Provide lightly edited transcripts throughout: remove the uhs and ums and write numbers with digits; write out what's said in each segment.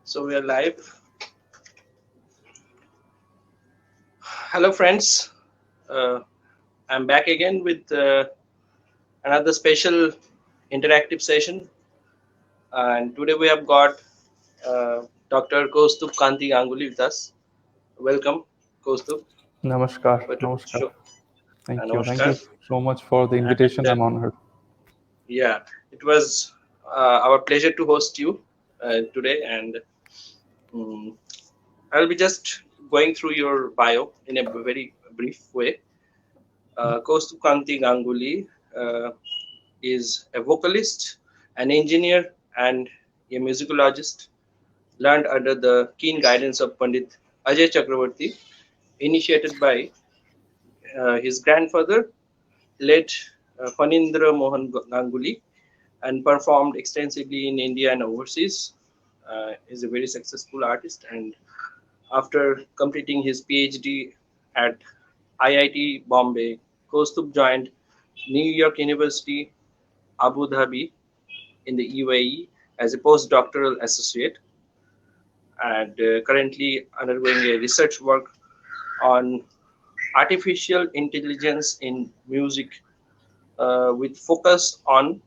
So we are live. Hello friends, I'm back again with another special interactive session, and today we have got Dr. Kaustuv Kanti Ganguly with us. Welcome, Kaustuv. Namaskar. Namaskar. Thank you. Namaskar. Thank you so much for the invitation. I'm honored. Yeah, it was our pleasure to host you today, and I'll be just going through your bio in a very brief way. Kaustuv Kanti Ganguly is a vocalist, an engineer, and a musicologist. Learned under the keen guidance of Pandit Ajay Chakravarti, initiated by his grandfather, late Phanindra Mohan Ganguly, and performed extensively in India and overseas. Is a very successful artist, and after completing his PhD at IIT Bombay, Kaustuv joined New York University, Abu Dhabi in the UAE as a postdoctoral associate, and currently undergoing a research work on artificial intelligence in music with focus on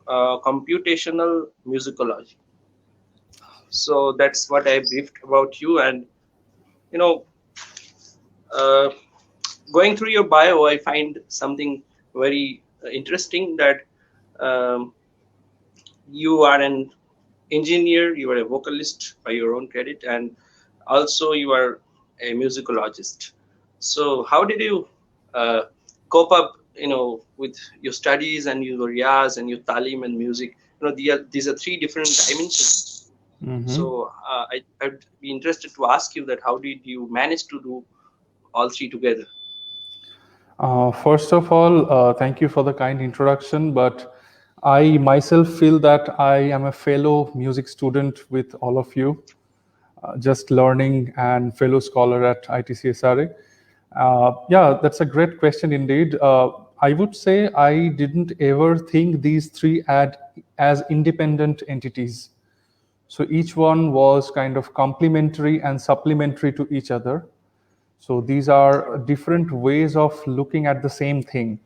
computational musicology. So that's what I briefed about you, and going through your bio, I find something very interesting, that you are an engineer, you are a vocalist by your own credit, and also you are a musicologist. So how did you cope up, with your studies and your riyaz and your talim and music? These are three different dimensions. So I'd be interested to ask you that how did you manage to do all three together? First of all, thank you for the kind introduction, but I myself feel that I am a fellow music student with all of you, just learning and fellow scholar at ITCSRA. Yeah, that's a great question indeed. I would say I didn't ever think these three as independent entities. So each one was kind of complementary and supplementary to each other. So these are different ways of looking at the same thing.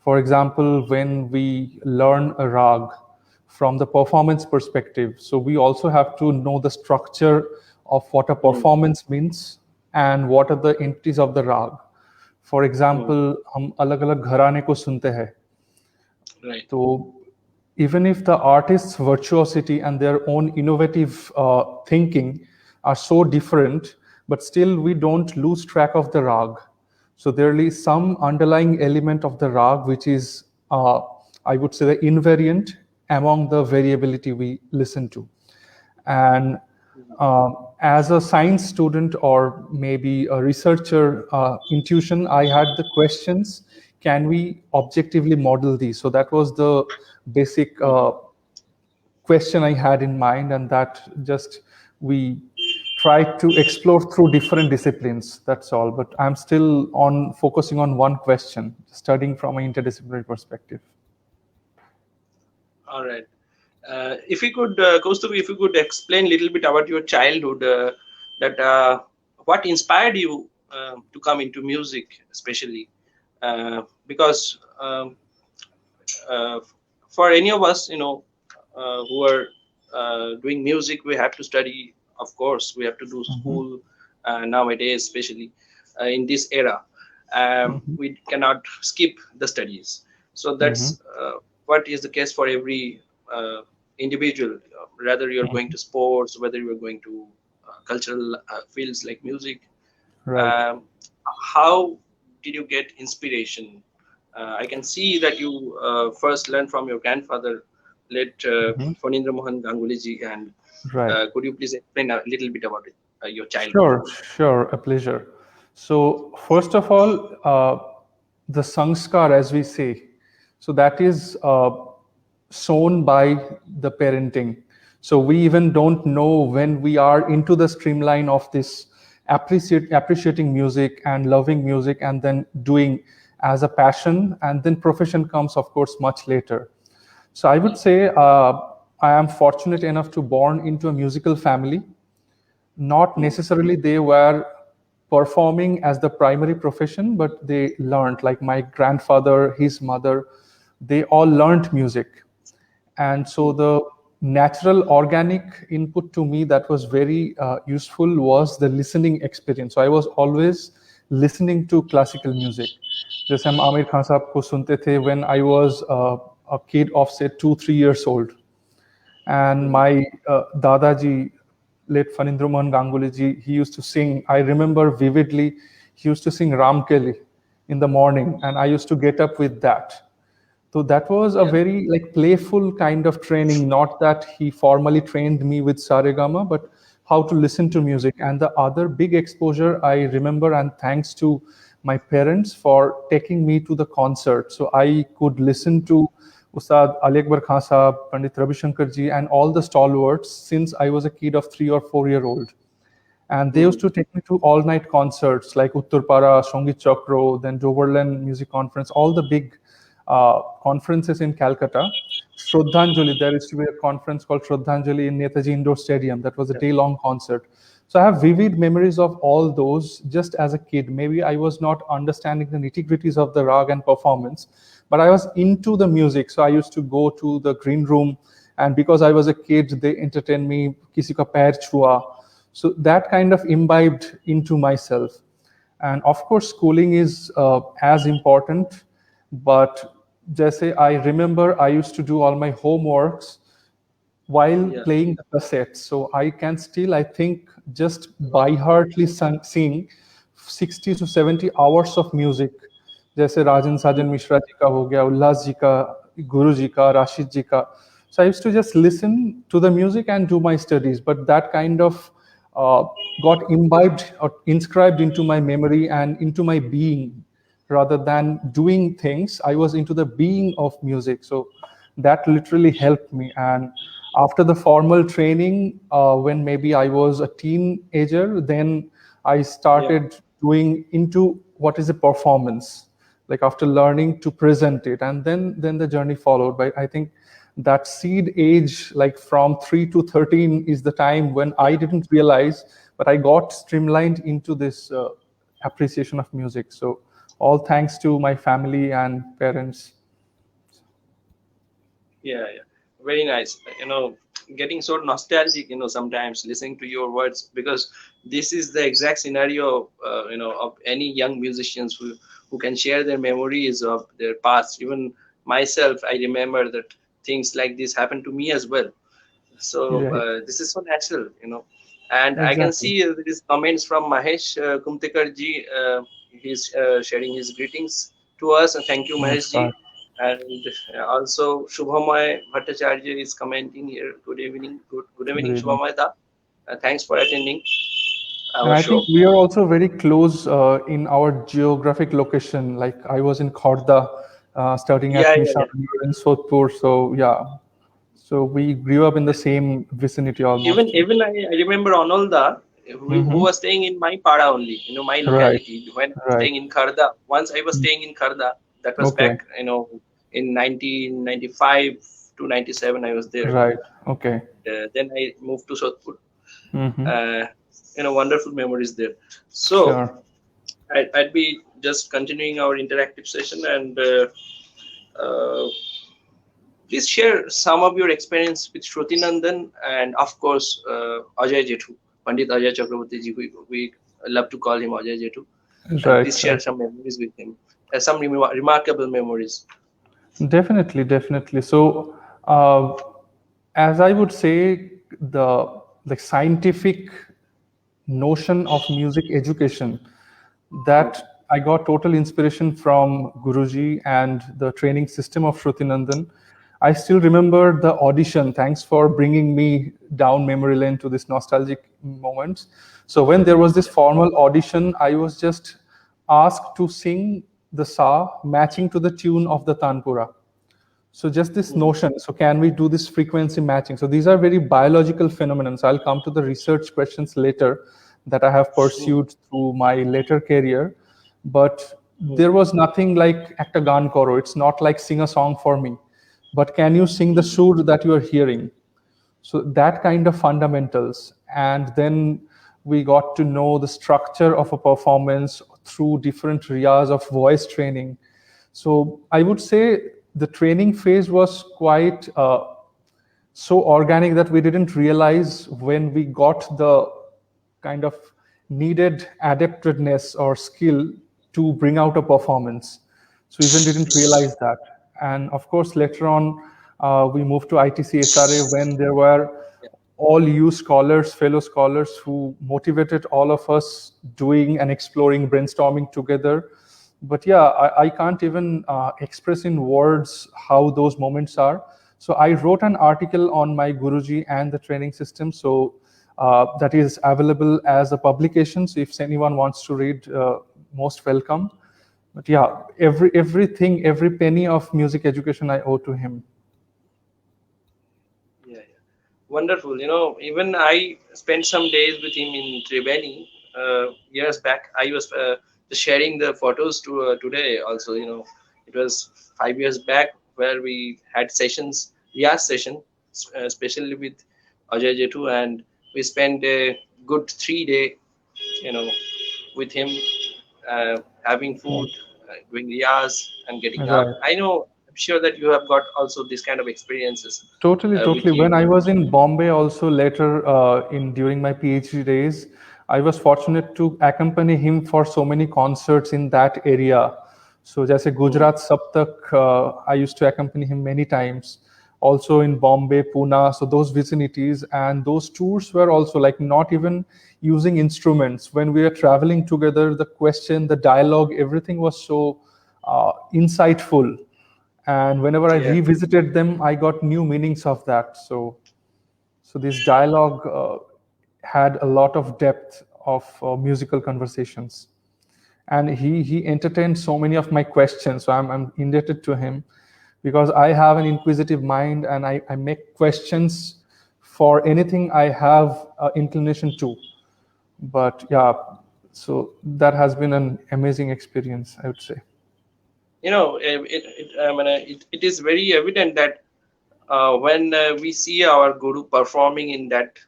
For example, when we learn a rag from the performance perspective, so we also have to know the structure of what a performance means and what are the entities of the rag. For example, हम अलग-अलग घराने को सुनते हैं. Right. So even if the artist's virtuosity and their own innovative thinking are so different, but still we don't lose track of the rag. So there is some underlying element of the rag which is, I would say, the invariant among the variability we listen to. And as a science student or maybe a researcher intuition, I had the questions, can we objectively model these? So that was the basic question I had in mind, and that just we tried to explore through different disciplines, that's all. But I'm still focusing on one question, studying from an interdisciplinary perspective. All right. If you could, Kaustuv, if you could explain a little bit about your childhood, that what inspired you to come into music, especially because for any of us, who are doing music, we have to study. Of course, we have to do school nowadays, especially in this era. We cannot skip the studies. So that's what is the case for every individual. Rather you're going to sports, whether you're going to cultural fields like music. Right. How did you get inspiration? I can see that you first learned from your grandfather, late Phanindra Mohan Ganguly ji, and right. Could you please explain a little bit about it, your childhood? Sure, a pleasure. So first of all, the sanskar, as we say, so that is sown by the parenting. So we even don't know when we are into the streamline of this appreciating music and loving music and then doing as a passion, and then profession comes, of course, much later. So I would say I am fortunate enough to born into a musical family. Not necessarily they were performing as the primary profession, but they learned, like my grandfather, his mother, they all learned music. And so the natural organic input to me that was very useful was the listening experience. So I was always listening to classical music. जैसे हम आमिर खान साहब को सुनते थे when I was a kid of say 2-3 years old. And my Dadaji, late Fanindra Mohan Ganguly ji, he used to sing. I remember vividly, he used to sing Ram Kelly in the morning, and I used to get up with that. So that was a very like playful kind of training. Not that he formally trained me with Saregama, but how to listen to music. And the other big exposure I remember, and thanks to my parents for taking me to the concert, so I could listen to Ustad Alick Khan Sahab, Pandit Ravi Shankar ji, and all the stalwarts since I was a kid of 3 or 4 year old. And they used to take me to all-night concerts like Uttarpara, Songit Chakro, then Doverland Music Conference, all the big conferences in Calcutta. Shraddhanjali, there used to be a conference called Shraddhanjali in Netaji Indoor Stadium. That was a day-long concert. So I have vivid memories of all those just as a kid. Maybe I was not understanding the nitty-gritties of the rag and performance, but I was into the music. So I used to go to the green room, and because I was a kid, they entertained me, Kisi ka pair chua. So that kind of imbibed into myself. And of course, schooling is as important, but just say I remember I used to do all my homeworks while playing the cassettes. So I can still, I think, just by heartly sing 60 to 70 hours of music. जैसे राजन साजन मिश्रा जी का हो गया, उल्लास जी का, गुरु जी का, राशिद जी का. So I used to just listen to the music and do my studies, but that kind of got imbibed or inscribed into my memory and into my being. Rather than doing things, I was into the being of music. So that literally helped me. And after the formal training, when maybe I was a teenager, then I started doing into what is a performance, like after learning to present it. And then the journey followed. But I think that seed age, like from 3 to 13, is the time when I didn't realize, but I got streamlined into this appreciation of music. So all thanks to my family and parents. Yeah, very nice. Getting so nostalgic, sometimes listening to your words, because this is the exact scenario, of any young musicians who can share their memories of their past. Even myself, I remember that things like this happened to me as well. So this is so natural, And exactly. I can see there is comments from Mahesh Kumtekar ji. He's sharing his greetings to us, and thank you, Mahesh ji. And also Shubhamay Bhattacharya is commenting here. Good evening, good evening, Shubhamay da. Thanks for attending our I show. think we are also very close in our geographic location. Like I was in Kharda, studying at Nishan in Sodhpur. So we grew up in the same vicinity almost. Even I remember Onolda, who was staying in my para only, my locality. When I was staying in Kharda, once I was staying in Kharda, that was back, in 1995 to 97, I was there. Right. Okay. Then I moved to Sodhpur. Wonderful memories there. So I'd be just continuing our interactive session, and please share some of your experience with Shruti Nandan and of course Ajay Jethu, Pandit Ajay Chakraborty ji. We love to call him Ajay Jethu. Right. Please share some memories with him, some remarkable memories. Definitely. So as I would say, the scientific notion of music education, that I got total inspiration from Guruji and the training system of Shruti Nandan. I still remember the audition. Thanks for bringing me down memory lane to this nostalgic moments. So when there was this formal audition, I was just asked to sing the sa matching to the tune of the tanpura. So just this notion, so can we do this frequency matching? So these are very biological phenomena. So I'll come to the research questions later that I have pursued through my later career. But there was nothing like ekta gaan koro. It's not like sing a song for me. But can you sing the sur that you are hearing? So that kind of fundamentals. And then we got to know the structure of a performance through different riyas of voice training. So I would say the training phase was quite so organic that we didn't realize when we got the kind of needed adaptedness or skill to bring out a performance. So even didn't realize that. And of course, later on, we moved to ITC SRA when there were all you scholars, fellow scholars who motivated all of us doing and exploring, brainstorming together. But yeah, I can't even express in words how those moments are. So I wrote an article on my Guruji and the training system. So that is available as a publication. So if anyone wants to read, most welcome. But yeah, everything, every penny of music education I owe to him. Yeah, yeah. Wonderful. Even I spent some days with him in Triveni years back. I was just sharing the photos to today also. It was 5 years back where we had sessions, Riyaz session, especially with Ajay Jetu, and we spent a good 3 day, with him, having food, doing Riyaz and getting up. Right. I'm sure that you have got also this kind of experiences Totally, with totally. When you. I was in Bombay, also later in during my PhD days, I was fortunate to accompany him for so many concerts in that area. So, जैसे Gujarat Saptak, I used to accompany him many times. Also in Bombay, Pune, so those vicinities, and those tours were also like not even using instruments. When we were traveling together, the question, the dialogue, everything was so insightful. And whenever I Yeah. revisited them, I got new meanings of that. So this dialogue had a lot of depth of musical conversations, and he entertained so many of my questions. So I'm indebted to him because I have an inquisitive mind, and I make questions for anything I have inclination to. But yeah, so that has been an amazing experience, I would say. It is very evident that when we see our guru performing in that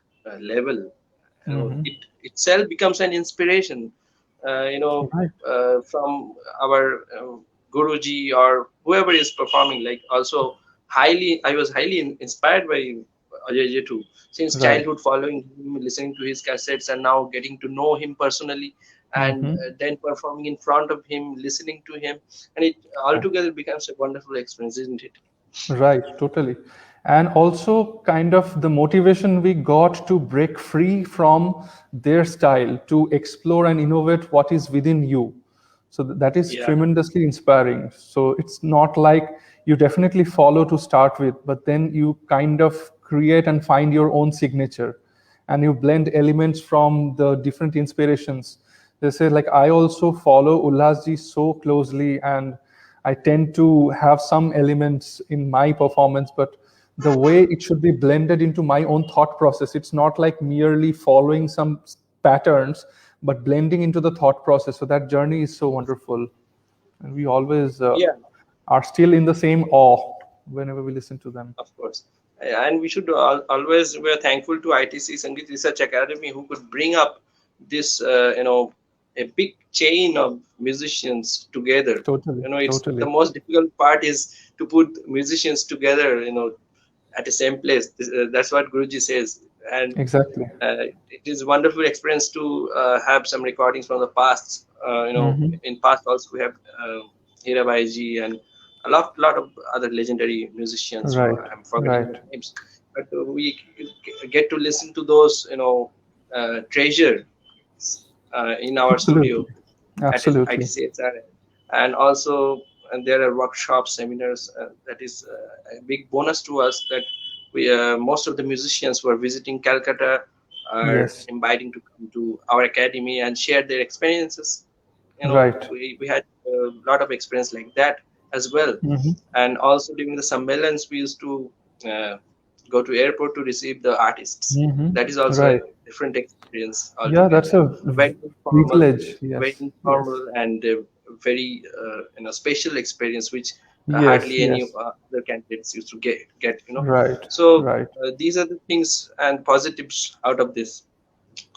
level, it itself becomes an inspiration. Right. From our guruji or whoever is performing. Like also I was highly inspired by Ajay Jetu since Right. childhood, following him, listening to his cassettes, and now getting to know him personally, and then performing in front of him, listening to him, and it altogether becomes a wonderful experience, isn't it? Right, totally. And also, kind of the motivation we got to break free from their style, to explore and innovate what is within you. So that is Yeah, tremendously inspiring. So it's not like you definitely follow to start with, but then you kind of create and find your own signature, and you blend elements from the different inspirations. They say, like, I also follow Ulhasji so closely, and I tend to have some elements in my performance, but the way it should be blended into my own thought process, it's not like merely following some patterns, but blending into the thought process. So that journey is so wonderful. And we always yeah, are still in the same awe whenever we listen to them. of course. And we should always, we're thankful to ITC Sangeet Research Academy, who could bring up this, a big chain of musicians together. Totally, It's totally. the most difficult part is to put musicians together, at the same place. That's what Guruji says. And Exactly. it is a wonderful experience to have some recordings from the past. In past also we have Hirabai ji and a lot of other legendary musicians. Right, I'm forgetting right. their names, but we get to listen to those, treasure in our studio Absolutely. at Absolutely. ITCSR, and also there are workshops, seminars. That is a big bonus to us that we most of the musicians who are visiting Calcutta are Yes. inviting to come to our academy and share their experiences. Right. We had a lot of experience like that as well. And also during the Sambelans, we used to go to airport to receive the artists. That is also a Right. different experience Yeah, that's altogether. a Very informal, privilege. very Yes. Yes. informal, and very special experience, which Yes, hardly any yes. other candidates used to get. Right, So right. these are the things and positives out of this.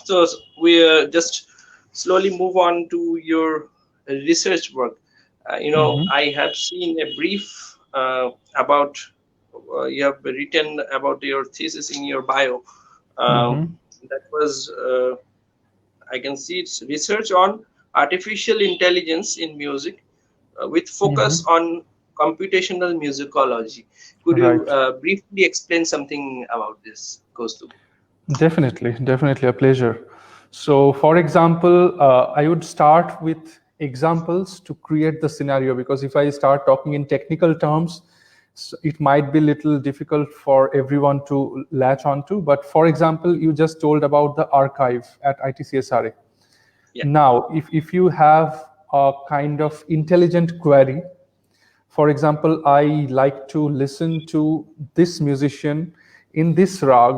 So we just slowly move on to your research work. Mm-hmm. I have seen a brief about you have written about your thesis in your bio. Mm-hmm. That was I can see it's research on artificial intelligence in music with Mm-hmm. focus on computational musicology. Could you Right. briefly explain something about this, Kaustuv? Definitely, definitely a pleasure. So, for example, I would start with examples to create the scenario, because if I start talking in technical terms, it might be little difficult for everyone to latch onto. But for example, you just told about the archive at ITCSRA. Yeah. Now, if you have a kind of intelligent query, for example, I like to listen to this musician in this rag,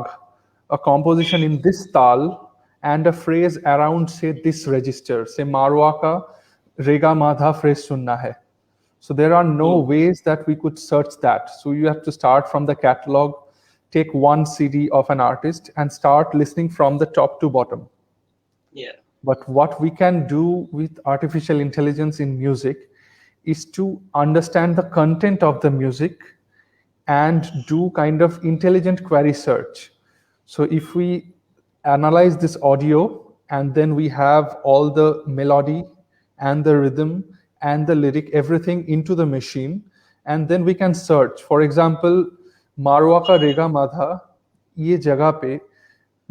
a composition in this tal, and a phrase around, say, this register, say, Marwa ka Rega Madha phrase sunna hai. So there are no Hmm. ways that we could search that. So you have to start from the catalog, take one CD of an artist, and start listening from the top to bottom. Yeah. But what we can do with artificial intelligence in music is to understand the content of the music and do kind of intelligent query search. So if we analyze this audio and then we have all the melody and the rhythm and the lyric, everything into the machine, and then we can search. For example, मारवा का रेगा माधा ये जगह पे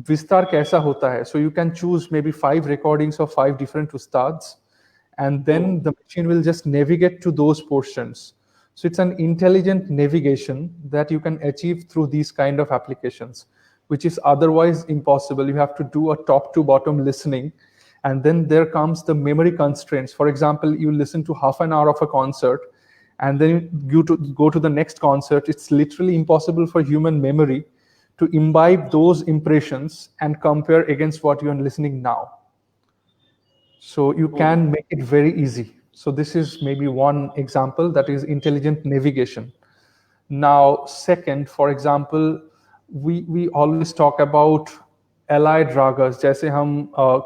विस्तार कैसा होता है. So you can choose maybe 5 recordings of 5 different ustads, and then Hmm. the machine will just navigate to those portions. So it's an intelligent navigation that you can achieve through these kind of applications, which is otherwise impossible. You have to do a top to bottom listening, and then there comes the memory constraints. For example, you listen to half an hour of a concert, and then you to go to the next concert. It's literally impossible for human memory to imbibe those impressions and compare against what you're listening now. So you Hmm. can make it very easy. So this is maybe one example, that is intelligent navigation. Now, second, for example, we always talk about allied ragas. जैसे हम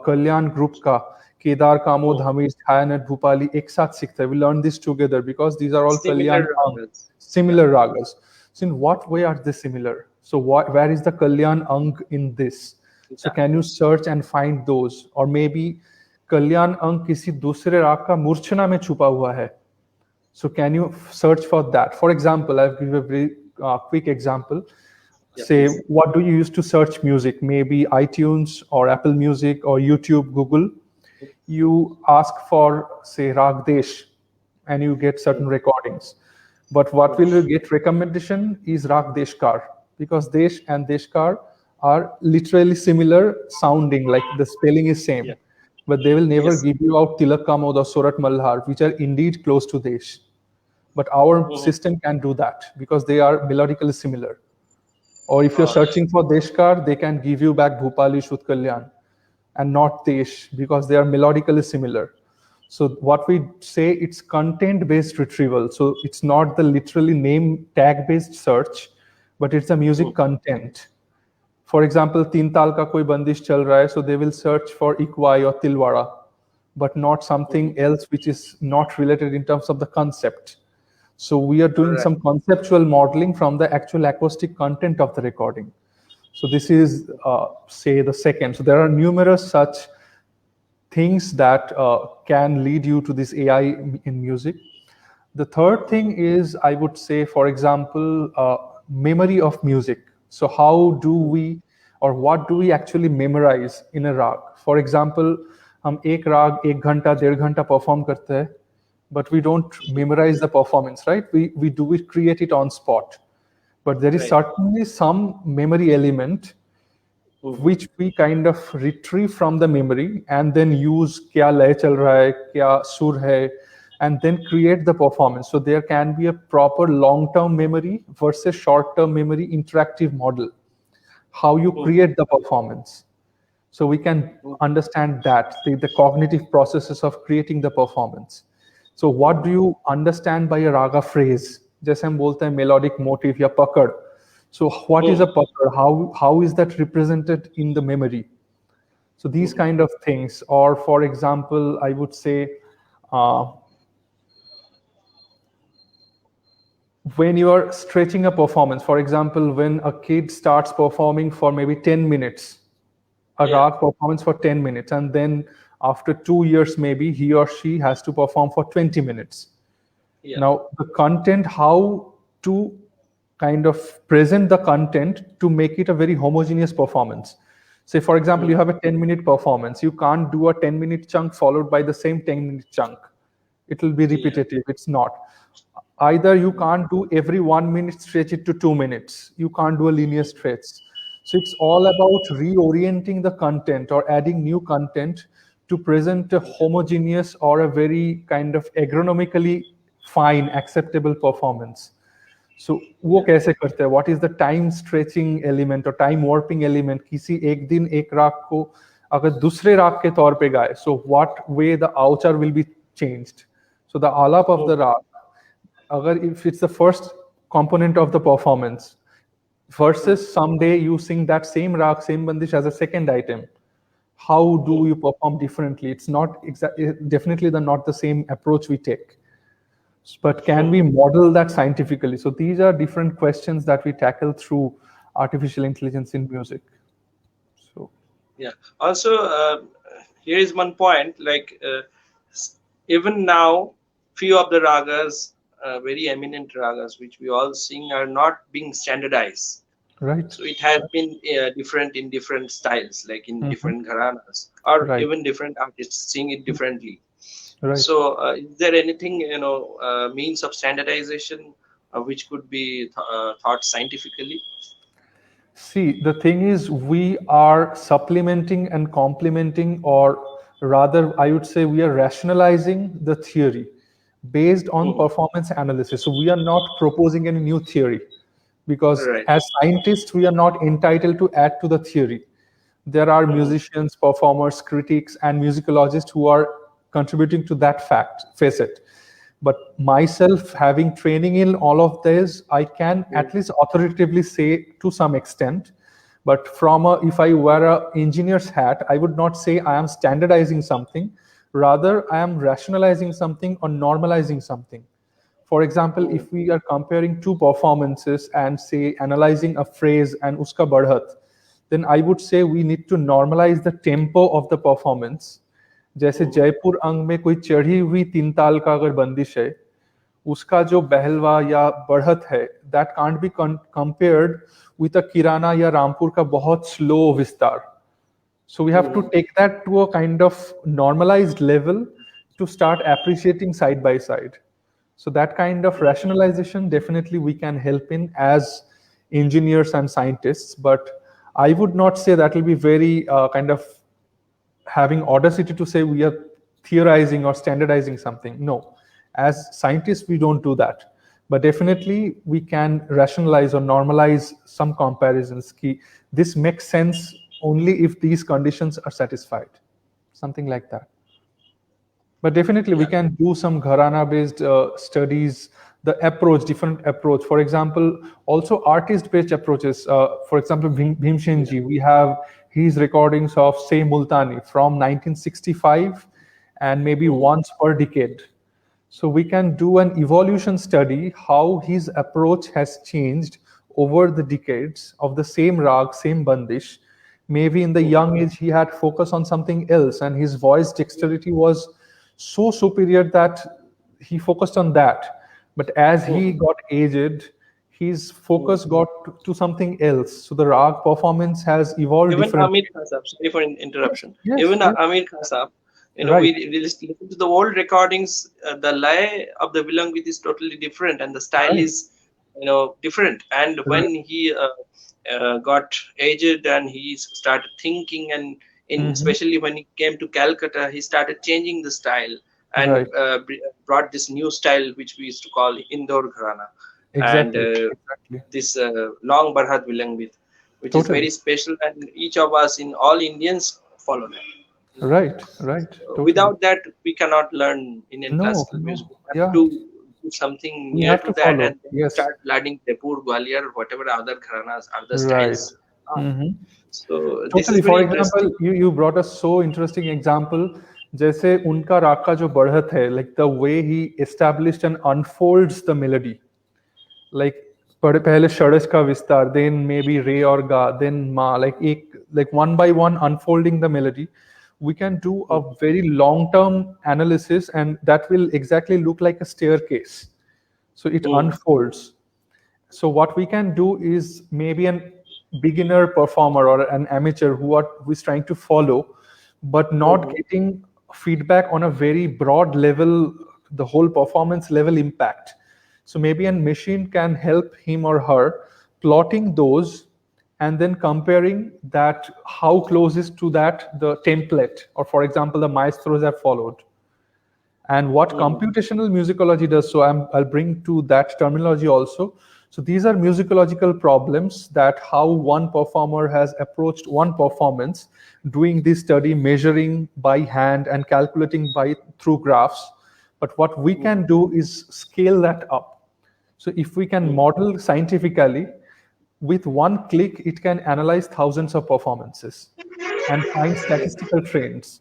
कल्याण group का Kedar Kamod Hmm. Hamir Chhayanaut Bhupali एक साथ सीखते हैं. We learn this together because these are all Similar Kalyan ragas. Yeah. similar ragas. So in what way are they similar? So where is the Kalyan Ang in this? So Yeah. can you search and find those? Or maybe Kalyan Ang किसी दूसरे राग का मूर्छना में छुपा हुआ है. So can you search for that? For example, I'll give a very quick example. Yeah. Say, Please. what do you use to search music? Maybe iTunes or Apple Music or YouTube, Google. You ask for, say, Rag Desh, and you get Hmm. certain recordings. But what Hmm. will you get recommendation is Rag Deshkar, because Desh and Deshkar are literally similar sounding, like the spelling is same. Yeah. But they will never Yes. give you out Tilak Kamod or Surat Malhar, which are indeed close to Desh. But our Hmm. system can do that because they are melodically similar. Or if you're All right. searching for Deshkar, they can give you back Bhupali Shud Kalyan and not Desh, because they are melodically similar. So what we say, it's content-based retrieval. So it's not the literally name tag-based search, but it's a Hmm. music content. For example, तीन ताल का कोई बंदिश चल रहा है, so they will search for Ikwai or Tilwara, but not Hmm. something else which is not related in terms of the concept. So we are doing Right. some conceptual modeling from the actual acoustic content of the recording. So this is, say, the second. So there are numerous such things that can lead you to this AI in music. The third thing is, I would say, for example, memory of music. So how do we, or what do we actually memorize in a rag? For example, हम एक राग एक घंटा डेढ़ घंटा perform करते हैं, but we don't memorize the performance, right? We do it, create it on spot. But there is Right. certainly some memory element Hmm. which we kind of retrieve from the memory and then use kya lay chal raha hai, kya sur hai, and then create the performance. So there can be a proper long-term memory versus short-term memory interactive model, how you Hmm. create the performance. So we can Hmm. understand that the cognitive processes of creating the performance. So what do you understand by a raga phrase? जैसे हम बोलते हैं melodic motif या पकड़. So what is a pakad? How is that represented in the memory? So these kind of things. Or for example, I would say when you are stretching a performance, for example, when a kid starts performing for maybe 10 minutes, a rag performance for 10 minutes, and then after 2 years, maybe he or she has to perform for 20 minutes. Now, the content, how to kind of present the content to make it a very homogeneous performance. Say, for example, you have a 10-minute performance. You can't do a 10-minute chunk followed by the same 10-minute chunk. It will be repetitive. It's not. Either you can't do every 1 minute stretch it to 2 minutes. You can't do a linear stretch. So it's all about reorienting the content or adding new content to present a homogeneous or a very kind of agronomically fine, acceptable performance. So वो कैसे करते हैं? What is the time stretching element or time warping element? किसी एक दिन एक राग को अगर दूसरे राग के तौर पे गाए, so what way the outer will be changed? So the alap of the rag, अगर if it's the first component of the performance, versus someday you sing that same rag, same bandish as a second item, how do you perform differently? It's not definitely not the same approach we take. But can we model that scientifically? So these are different questions that we tackle through artificial intelligence in music. So also here is one point, like even now few of the ragas, very eminent ragas which we all sing, are not being standardized. Right. So it has been different in different styles, like in different gharanas, or even different artists sing it differently. Right. So is there anything, means of standardization which could be thought scientifically? See, the thing is, we are supplementing and complementing, or rather, I would say we are rationalizing the theory based on performance analysis. So we are not proposing any new theory, because as scientists, we are not entitled to add to the theory. There are musicians, performers, critics, and musicologists who are contributing to that facet. But myself, having training in all of this, I can at least authoritatively say to some extent. But if I wear an engineer's hat, I would not say I am standardizing something. Rather, I am rationalizing something or normalizing something. For example, if we are comparing two performances and say analyzing a phrase and uska badhat, then I would say we need to normalize the tempo of the performance. जैसे जयपुर अंग में कोई चढ़ी हुई तीन ताल का अगर बंदिश है, उसका जो बहलवा या बढ़त है, that can't be compared with a किराना या रामपुर का बहुत slow विस्तार. So we have to take that to a kind of normalized level to start appreciating side by side. So that kind of rationalization, definitely we can help in as engineers and scientists, but I would not say that will be very kind of having audacity to say we are theorizing or standardizing something. No, as scientists, we don't do that. But definitely we can rationalize or normalize some comparisons. This makes sense only if these conditions are satisfied, something like that. But definitely we can do some gharana-based studies, the approach, different approach. For example, also artist-based approaches. For example, Bhimsenji, we have his recordings of, say, Multani from 1965 and maybe once per decade. So we can do an evolution study, how his approach has changed over the decades of the same rag, same bandish. Maybe in the young age, he had focused on something else and his voice dexterity was so superior that he focused on that. But as he got aged, his focus got to something else. So the rag performance has evolved. Even Amir Khasab, sorry for interruption. Even Amir Khasab, we listen to the old recordings. The lay of the Vilangit is totally different, and the style is, different. And when he got aged and he started thinking, and especially when he came to Calcutta, he started changing the style and brought this new style which we used to call Indore Gharana. Exactly. And this long Barhat Vilangit, which is very special, and each of us, in all Indians, follow that. Right, right, totally. Without that, we cannot learn Indian No, classical music. no, We have yeah, to do something we near have to to that, follow. and then Yes, start learning Jaipur, Gwalior, or whatever other gharanas, other right. styles. Ah, Hmm. so this is Totally. very For interesting. example, you brought a so interesting example. जैसे उनका राग का जो बढ़त है, like the way he established and unfolds the melody. Like पहले षड्ज का विस्तार, then maybe re और ga, then ma, like one by one unfolding the melody. We can do a very long term analysis, and that will exactly look like a staircase. So it Hmm. unfolds. So what we can do is maybe an beginner performer or an amateur who is trying to follow, but not Mhm. getting feedback on a very broad level, the whole performance level impact. So maybe a machine can help him or her plotting those, and then comparing that how close is to that the template, or for example the maestros have followed. And what Mhm. computational musicology does, so I'll bring to that terminology also. So these are musicological problems, that how one performer has approached one performance, doing this study, measuring by hand and calculating by through graphs. But what we Mhm. can do is scale that up. So if we can Mhm. model scientifically, with one click, it can analyze thousands of performances and find Yeah. statistical trends.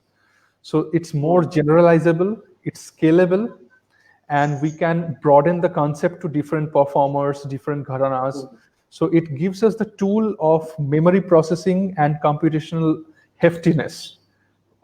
So it's more Mhm. generalizable, it's scalable, and we can broaden the concept to different performers, different gharanas. Mhm. So it gives us the tool of memory processing and computational heftiness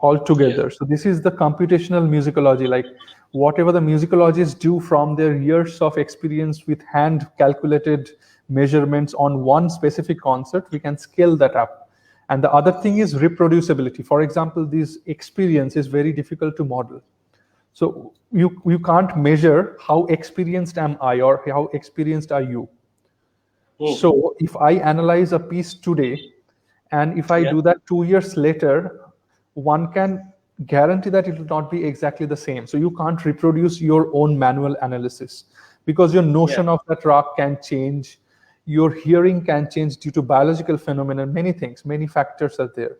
Yeah. altogether. So this is the computational musicology, like whatever the musicologists do from their years of experience with hand calculated measurements on one specific concert, we can scale that up. And the other thing is reproducibility. For example, this experience is very difficult to model. So you can't measure how experienced am I or how experienced are you. Mhm. So if I analyze a piece today, and if I Yeah. do that 2 years later, one can guarantee that it will not be exactly the same. So you can't reproduce your own manual analysis, because your Yeah. notion of that rock can change, your hearing can change due to biological phenomena, many things, many factors are there.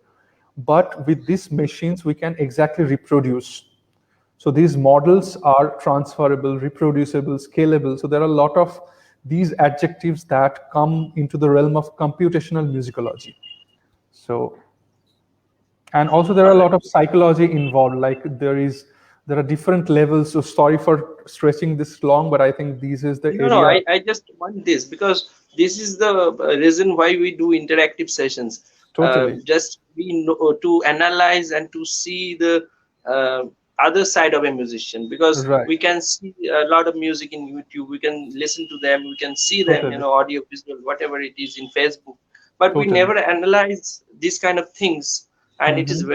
But with these machines, we can exactly reproduce. So these models are transferable, reproducible, scalable. So there are a lot of these adjectives that come into the realm of computational musicology. So, and also there are All a right. lot of psychology involved. Like there are different levels. So sorry for stretching this long, but I think this is the No, no, area. I just want this because this is the reason why we do interactive sessions. Totally Just we know to analyze and to see the uh, other side of a musician, because right. we can see a lot of music in YouTube, we can listen to them, we can see them, Totally, audio, visual, whatever it is in Facebook, but we totally. never analyze these kind of things. And it is Hmm.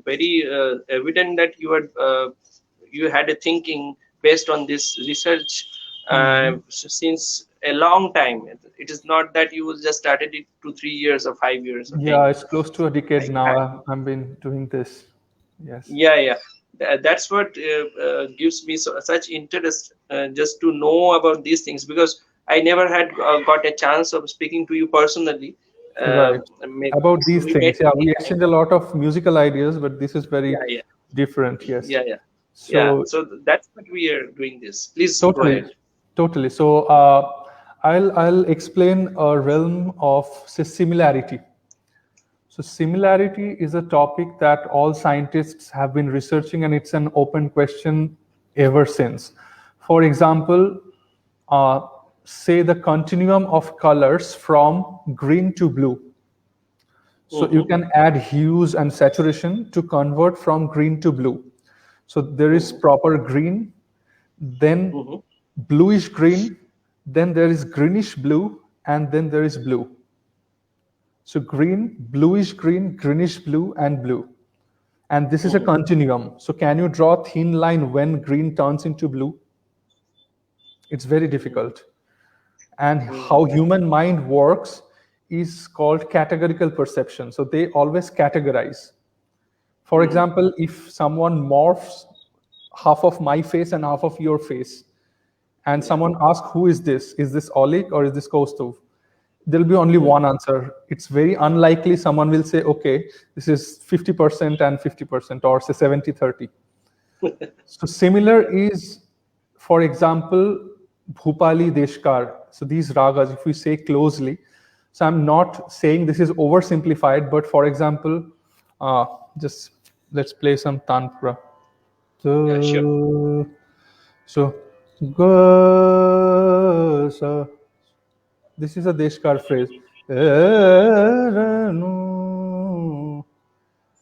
very evident that you had a thinking based on this research Hmm. since a long time. It is not that you just started it 2 3 years or 5 years or Yeah, 10 it's close to a decade like now. that. I've been doing this. Yes. Yeah, yeah. That's what gives me such interest, just to know about these things, because I never had got a chance of speaking to you personally. Right. Maybe About these we met things, yeah, many we times. exchange a lot of musical ideas, but this is Yeah, very yeah, different. Yes. yeah, yeah, yeah. So So that's what we are doing this. Please go totally, ahead. totally. So I'll explain a realm of say, similarity. So similarity is a topic that all scientists have been researching, and it's an open question ever since. For example, uh, say the continuum of colors from green to blue. So you Mm-hmm. can add hues and saturation to convert from green to blue. So there is Mm-hmm. proper green, then Mm-hmm. bluish green, then there is greenish blue, and then there is blue. So green, bluish green, greenish blue, and blue. And this is a Mm-hmm. continuum. So can you draw a thin line when green turns into blue? It's very difficult. And how Mm-hmm. human mind works is called categorical perception. So they always categorize. For Mm-hmm. example, if someone morphs half of my face and half of your face, and Yeah. someone asks, who is this? Is this Alick or is this Kaustuv? there'll be only one answer. It's very unlikely someone will say, okay, this is 50% and 50%, or say 70-30. So similar is, for example, Bhupali Deshkar. So these ragas, if we say closely, so I'm not saying this is oversimplified, but for example, just let's play some Tanpura. Yeah, sure. So, ga, sa. This is a Deshkar phrase.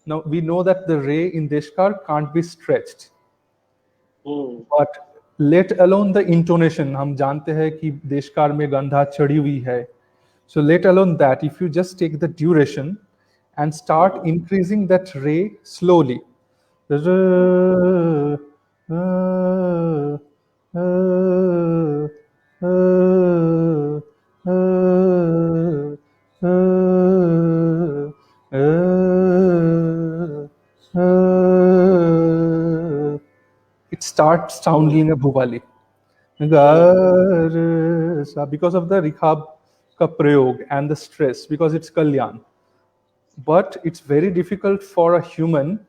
Now we know that the re in Deshkar can't be stretched. But let alone the intonation, हम जानते हैं कि देशकार में गंधा चढ़ी हुई है. So let alone that, if you just take the duration and start increasing that re slowly. It starts sounding a Bhupali. Because of the Rikhab ka prayog and the stress, because it's Kalyan. But it's very difficult for a human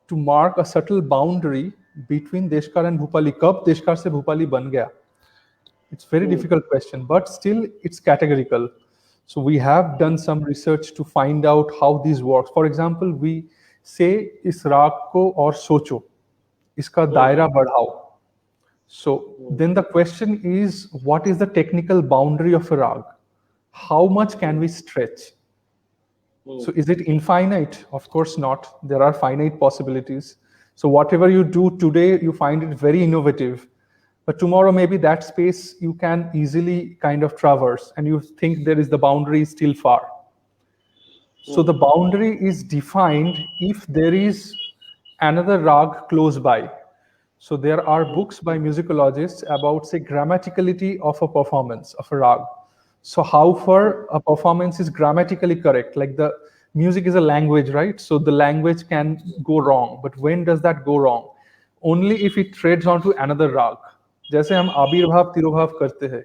to mark a subtle boundary between Deshkar and Bhupali. Kab Deshkar se Bhupali ban gaya? It's very difficult question, but still it's categorical. So we have done some research to find out how this works. For example, we say is raag ko aur socho, iska daira badhao. So then the question is, what is the technical boundary of a rag? How much can we stretch? So is it infinite? Of course not. There are finite possibilities. So whatever you do today, you find it very innovative. But tomorrow, maybe that space you can easily kind of traverse, and you think there is the boundary is still far. So the boundary is defined if there is another rag close by. So there are books by musicologists about, say, grammaticality of a performance of a rag. So how far a performance is grammatically correct? Like the music is a language, right? So the language can go wrong. But when does that go wrong? Only if it treads onto another rag. जैसे हम आविर्भाव तिरोभाव करते हैं.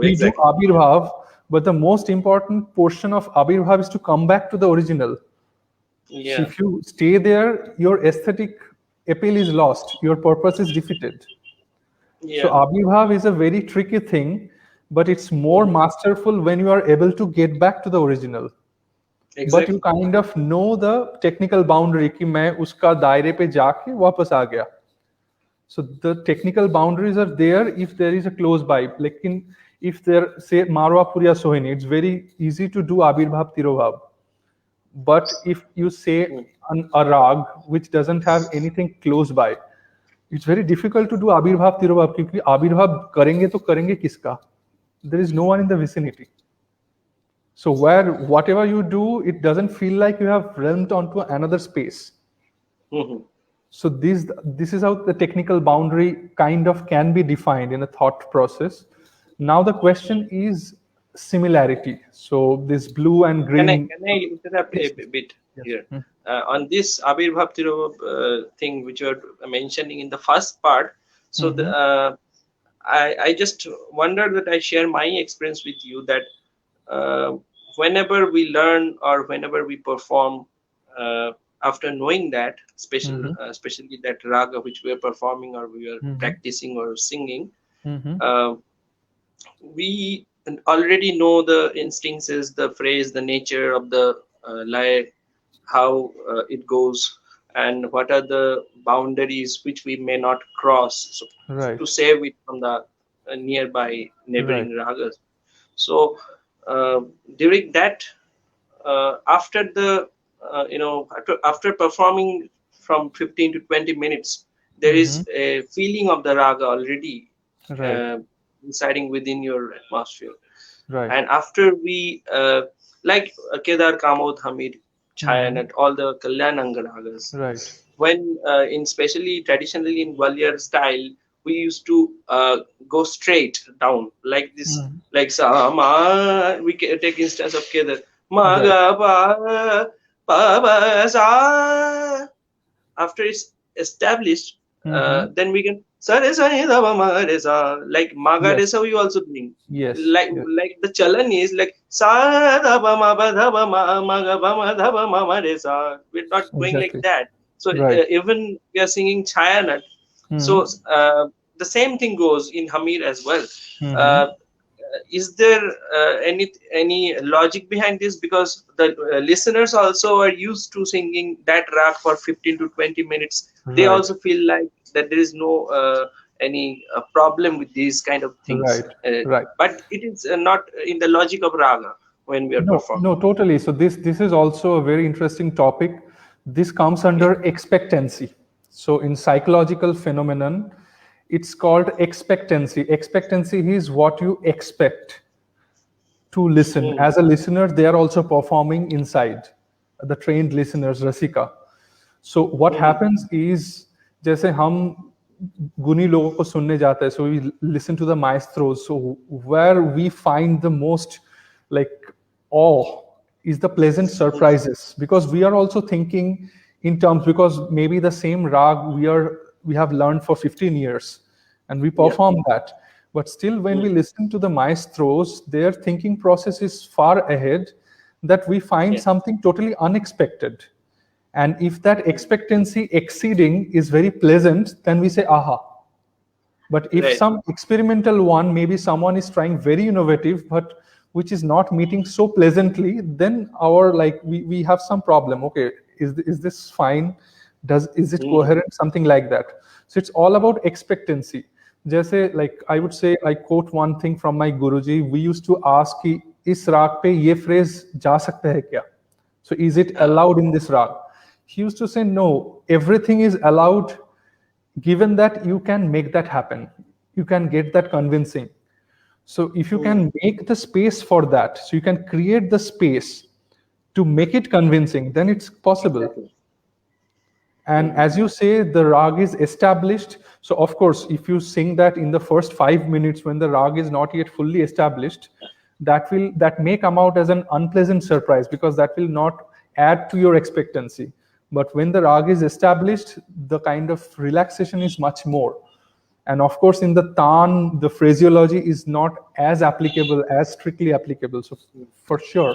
We do आविर्भाव, but the most important portion of आविर्भाव is to come back to the original. Yeah. So if you stay there, your aesthetic appeal is lost. Your purpose is defeated. Yeah. So Abhibhav is a very tricky thing, but it's more masterful when you are able to get back to the original. Exactly. But you kind of know the technical boundary कि मैं उसका दायरे पे जाके वापस आ गया. So the technical boundaries are there if there is a close by. Lekin if there, say Marwa Puriya Sohini, it's very easy to do Abhirbhav Tirobhav. But if you say a rag which doesn't have anything close by, it's very difficult to do Abhirbhav Tirobhav because Abhirbhav karenge to karenge kiska? There is no one in the vicinity. So where whatever you do, it doesn't feel like you have realmed onto another space. So this is how the technical boundary kind of can be defined in a thought process. Now the question is similarity. So this blue and green. Can I interrupt a bit here? On this Abhirbhav Tirobhav thing which you are mentioning in the first part. So I just wondered that I share my experience with you that whenever we learn or whenever we perform, after knowing that, especially that raga which we are performing or we are practicing or singing, we already know the instincts, is the phrase, the nature of the lay, how it goes, and what are the boundaries which we may not cross, so to save it from the nearby neighboring ragas. So during that, after the after performing from 15 to 20 minutes, there is a feeling of the raga already residing within your atmosphere. And after we like Kedar, Kamod, Hamid, Chayan, and all the Kalyananga ragas, when especially traditionally in Gwalior style, we used to go straight down like this, like Sama. We take instance of Kedar, Maga Pa Sa. After it's established, then we can sa re sa ni da ba ma re sa. Like ma ga re Yes, sa, we also doing. yes, Like yes. the chalan is like sa da ba ma ba da ba ma ga ba ma da ba ma re sa. We're not going like Exactly. that. So Right. even we are singing Chayanat. Hmm. So the same thing goes in Hamir as well. Hmm. Uh, is there any logic behind this? Because the listeners also are used to singing that rag for 15 to 20 minutes. They Right. also feel like that there is no any problem with these kind of Right. things. Right. But it is not in the logic of raga when we are No, performing. no, totally. So this is also a very interesting topic. This comes Okay. under expectancy. So in psychological phenomenon, it's called expectancy. Expectancy is what you expect to listen. Mm. As a listener, they are also performing inside, the trained listeners, Rasika. So what Mhm. happens is, जैसे हम गुनी लोगों को सुनने जाते हैं, so we listen to the maestros. So where we find the most like awe is the pleasant surprises, because we are also thinking in terms, because maybe the same rag we have learned for 15 years and we Yeah. perform that, but still when we Mm. listen to the maestros, their thinking process is far ahead, that we find Yeah. something totally unexpected. And if that expectancy exceeding is very pleasant, then we say aha. But if Right. some experimental one, maybe someone is trying very innovative, but which is not meeting so pleasantly, then our like we have some problem. Okay, is this fine? Is it Mm. coherent? Something like that. So it's all about expectancy. जैसे like I would say, I quote one thing from my Guruji. We used to ask कि इस राग पे ये phrase जा सकता है क्या? So is it Yeah. allowed in this rag? He used to say no. Everything is allowed, given that you can make that happen, you can get that convincing. So if you Mm. can make the space for that, so you can create the space to make it convincing, then it's possible. Exactly. And Mhm. as you say, the rag is established. So of course, if you sing that in the first 5 minutes when the rag is not yet fully established, that may come out as an unpleasant surprise, because that will not add to your expectancy. But when the rag is established, the kind of relaxation is much more. And of course, in the tan, the phraseology is not as applicable, as strictly applicable. So for sure,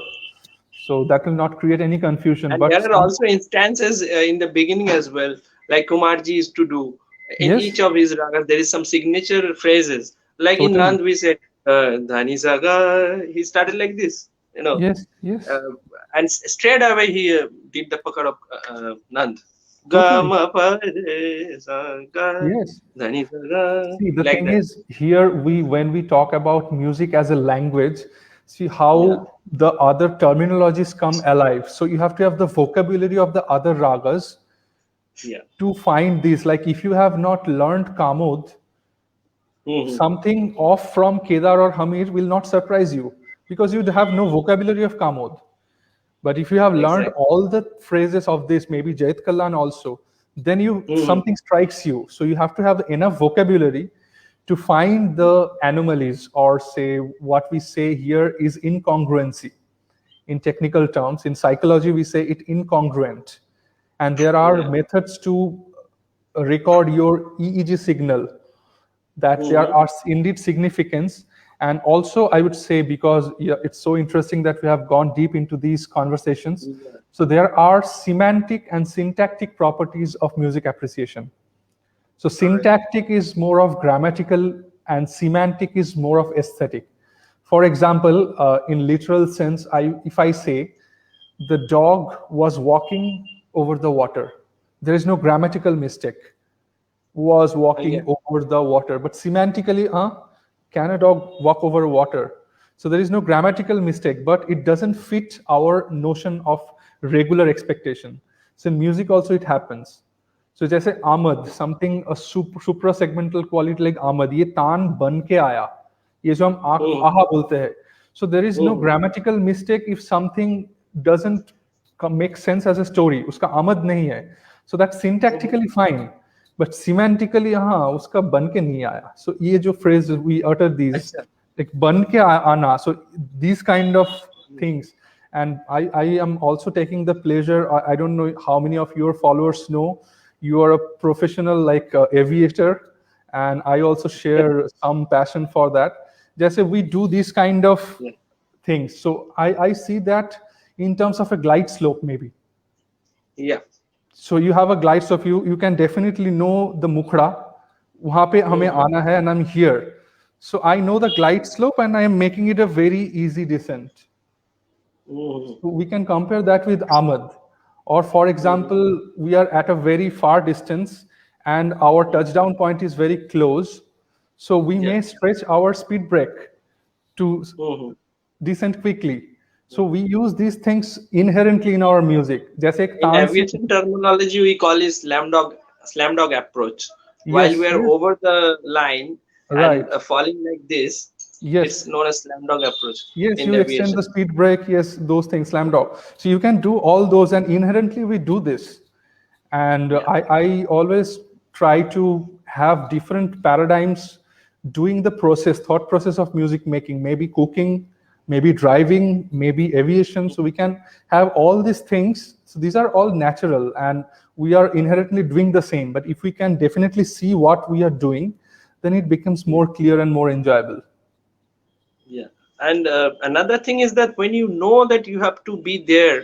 so that will not create any confusion. And But there are some, also instances in the beginning as well, like Kumarji used to do. In yes, each of his ragas, there is some signature phrases. Like in totally. Nand, we say, Dhani Saga, he started like this, Yes, yes, uh, and straight away he did the pakad of Nand. Ga totally. ma pa re sa ga, Yes. Dhani Saga, See, the like thing that. is, here when we talk about music as a language, see Yeah, how the other terminologies come alive. So you have to have the vocabulary of the other ragas yeah. to find these. Like if you have not learned Kamod, Hmm. something off from Kedar or Hamir will not surprise you, because you have no vocabulary of Kamod. But if you have learned Exactly. all the phrases of this, maybe Jait Kallan also, then Hmm. something strikes you. So you have to have enough vocabulary to find the anomalies, or say what we say here is incongruency. In technical terms, in psychology, we say it incongruent. And there are Yeah. methods to record your EEG signal, that there Hmm. are indeed significance. And also I would say, because yeah, it's so interesting that we have gone deep into these conversations, Yeah. so there are semantic and syntactic properties of music appreciation. So All right. syntactic is more of grammatical and semantic is more of aesthetic. For example, in literal sense, if I say the dog was walking over the water, there is no grammatical mistake. Was Yeah. walking over the water. But semantically, can a dog walk over water? So there is no grammatical mistake, but it doesn't fit our notion of regular expectation. So in music also it happens. So जैसे आमद, something a supra segmental quality like आमद, ये तान बन के आया, ये जो हम Hmm. आहा बोलते हैं. So there is no Hmm. grammatical mistake if something doesn't make sense as a story. उसका आमद नहीं है. So that's Hmm. syntactically fine. But semantically, हाँ उसका बन के नहीं आया. So ये जो phrase we utter these, अच्छा. like बन के आना. So these kind of things. And I am also taking the pleasure. I don't know how many of your followers know you are a professional like aviator, and I also share some passion for that. Just we do these kind of things. So I see that in terms of a glide slope maybe. Yeah. So you have a glide slope, you can definitely know the mukhda, wahan pe hame aana hai, and I'm here. So I know the glide slope and I am making it a very easy descent. So we can compare that with Ahmed. Or for example, we are at a very far distance and our touchdown point is very close. So we may stretch our speed brake to descend quickly. So we use these things inherently in our music. Jaise ek In tansy. aviation terminology, we call it slam dog approach. While Yes, we are yes. over the line Right. and falling like this, Yes. it's known as slam dog approach. Yes, in you extend aviation. the speed brake. Yes, those things, slam dog. So you can do all those, and inherently we do this. And I always try to have different paradigms doing the thought process of music making, maybe cooking, maybe driving, maybe aviation. So we can have all these things. So these are all natural and we are inherently doing the same. But if we can definitely see what we are doing, then it becomes more clear and more enjoyable. Yeah. And another thing is that when you know that you have to be there,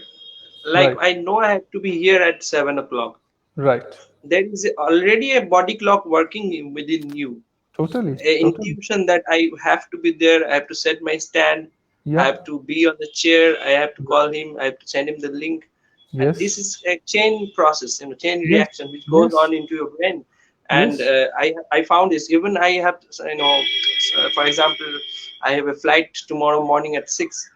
like Right. I know I have to be here at 7 o'clock. Right. There is already a body clock working within you. Totally. Intuition that I have to be there, I have to set my stand, I have to be on the chair, I have to call him, I have to send him the link. Yes. And this is a chain process, chain reaction which goes on into your brain. And I found this, even I have, for example, I have a flight tomorrow morning at 6.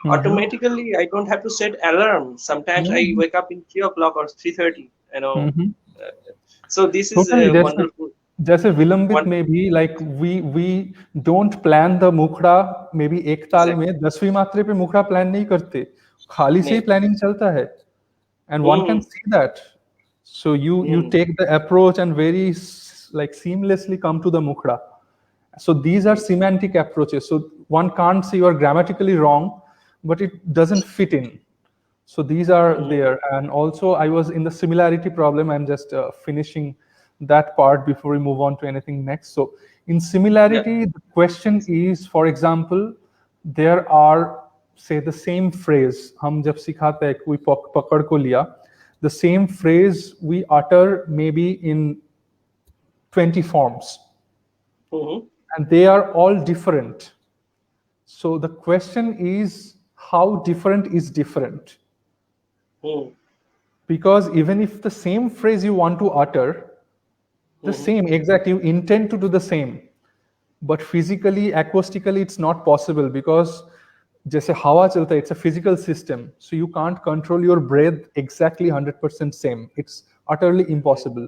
Automatically, I don't have to set alarm. Sometimes I wake up in 3 o'clock or 3:30, so this is wonderful. जैसे विलंबित में भी like we don't plan the मुखड़ा maybe एक ताल में 10वीं मात्रे पे मुखड़ा प्लान नहीं करते, खाली से ही प्लानिंग चलता है, and one can see that. So you take the approach and very like seamlessly come to the mukhda. So these are semantic approaches. So one can't say you are grammatically wrong, but it doesn't fit in. So these are there. And also I was in the similarity problem. I'm just finishing that part before we move on to anything next. So in similarity, the question is, for example, there are, say, the same phrase. हम जब सिखाते हैं कोई पकड़ को लिया, the same phrase we utter maybe in 20 forms. And they are all different. So the question is, how different is different? Because even if the same phrase you want to utter, the same exact, you intend to do the same, but physically, acoustically, it's not possible because जैसे हवा चलता है, it's a physical system, so you can't control your breath exactly 100% same. It's utterly impossible.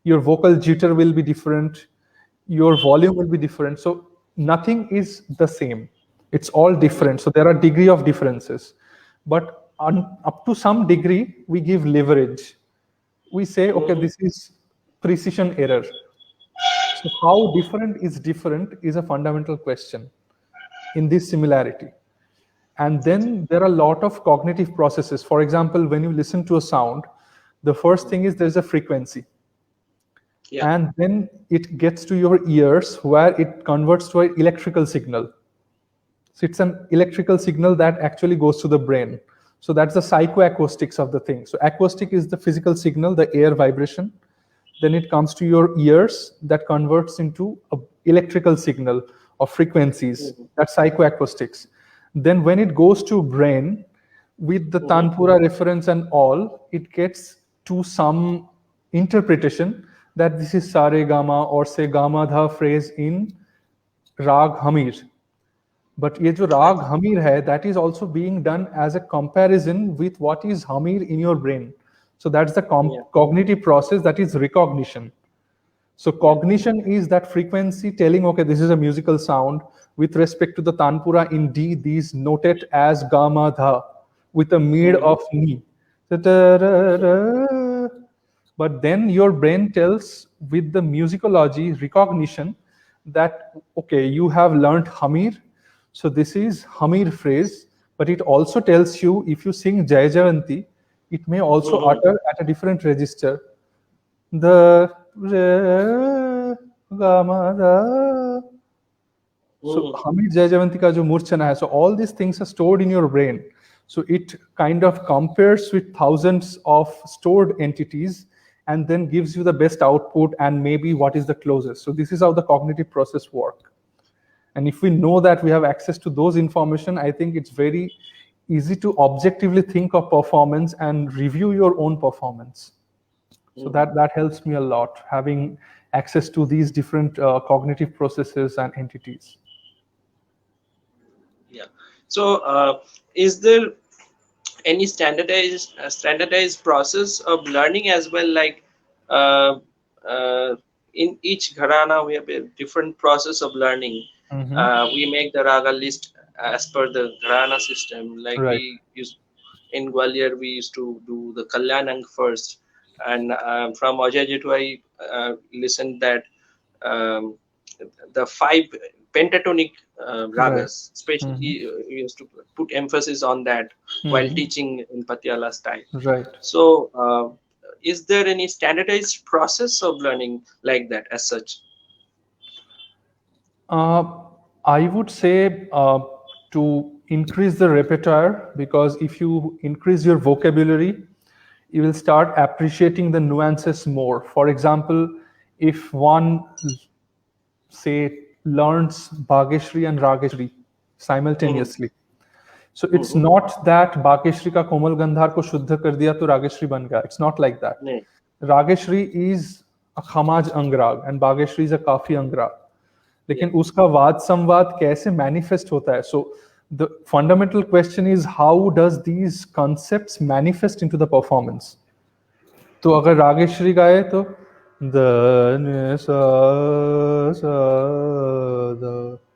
Your vocal jitter will be different, your volume will be different, so nothing is the same. It's all different. So there are degree of differences, but up to some degree we give leverage. We say, okay, this is precision error. So how different is a fundamental question in this similarity. And then there are a lot of cognitive processes. For example, when you listen to a sound, the first thing is there's a frequency. And then it gets to your ears where it converts to an electrical signal. So it's an electrical signal that actually goes to the brain. So that's the psychoacoustics of the thing. So acoustic is the physical signal, the air vibration. Then it comes to your ears that converts into an electrical signal of frequencies. That's psychoacoustics. Then when it goes to brain, with the Tanpura reference and all, it gets to some interpretation that this is Sare Gama or say Gamadha phrase in Rag Hamir. But ye jo Rag Hamir hai, that is also being done as a comparison with what is Hamir in your brain. So that's the cognitive process, that is recognition. So cognition is that frequency telling, okay, this is a musical sound. With respect to the Tanpura in D, these noted as Gama Dha with a mid of Ni. But then your brain tells with the musicology recognition that, okay, you have learned Hamir. So this is Hamir phrase, but it also tells you if you sing Jai Jayanti, it may also utter at a different register. The So Hamid Jayajavantika jo Murchana hai. So all these things are stored in your brain. So it kind of compares with thousands of stored entities and then gives you the best output and maybe what is the closest. So this is how the cognitive process work. And if we know that we have access to those information, I think it's very easy to objectively think of performance and review your own performance. So that helps me a lot, having access to these different cognitive processes and entities. Yeah. So is there any standardized process of learning as well? Like in each gharana we have a different process of learning. We make the raga list as per the gharana system. Like Right. we used in Gwalior, we used to do the Kalyanang first, and from Ajay Jetu I listened that the 5 pentatonic ragas, Right. especially we used to put emphasis on that while teaching in Patiala style. Right. So is there any standardized process of learning like that as such? I would say to increase the repertoire, because if you increase your vocabulary, you will start appreciating the nuances more. For example, if one, say, learns Bhageshri and Rageshri simultaneously, so it's not that Bhageshri ka Komal Gandhar ko Shuddha kar diya to Rageshri ban gaya. It's not like that. Rageshri is a Khamaj Angrag and Bhageshri is a Kafi Angrag. लेकिन उसका वाद संवाद कैसे manifest होता है? So the fundamental question is how does these concepts manifest into the performance. तो अगर रागेश्वरी गाए तो द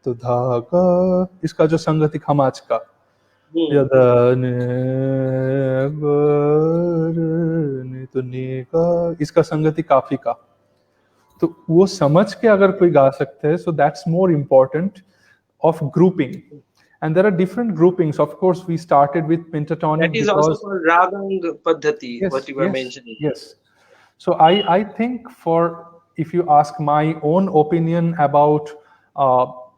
तो धागा, इसका जो संगति खमाज का, या तो नी का, इसका संगति काफी का. तो वो समझ के अगर कोई गा सकते हैं, so that's more important of grouping. And there are different groupings. Of course, we started with pentatonic. That is also called ragang paddhati, what you were mentioning. Yes. So I think, for if you ask my own opinion about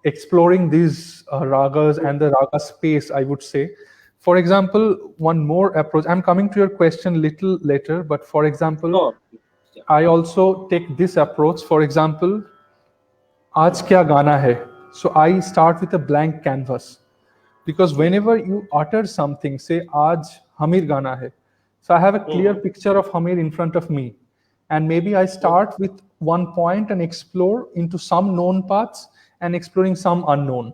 exploring these ragas and the raga space, I would say, for example, one more approach. I'm coming to your question little later, but for example, I also take this approach. For example, आज क्या गाना है? So I start with a blank canvas, because whenever you utter something, say आज Hamir गाना है, so I have a clear picture of Hamir in front of me, and maybe I start with one point and explore into some known paths and exploring some unknown.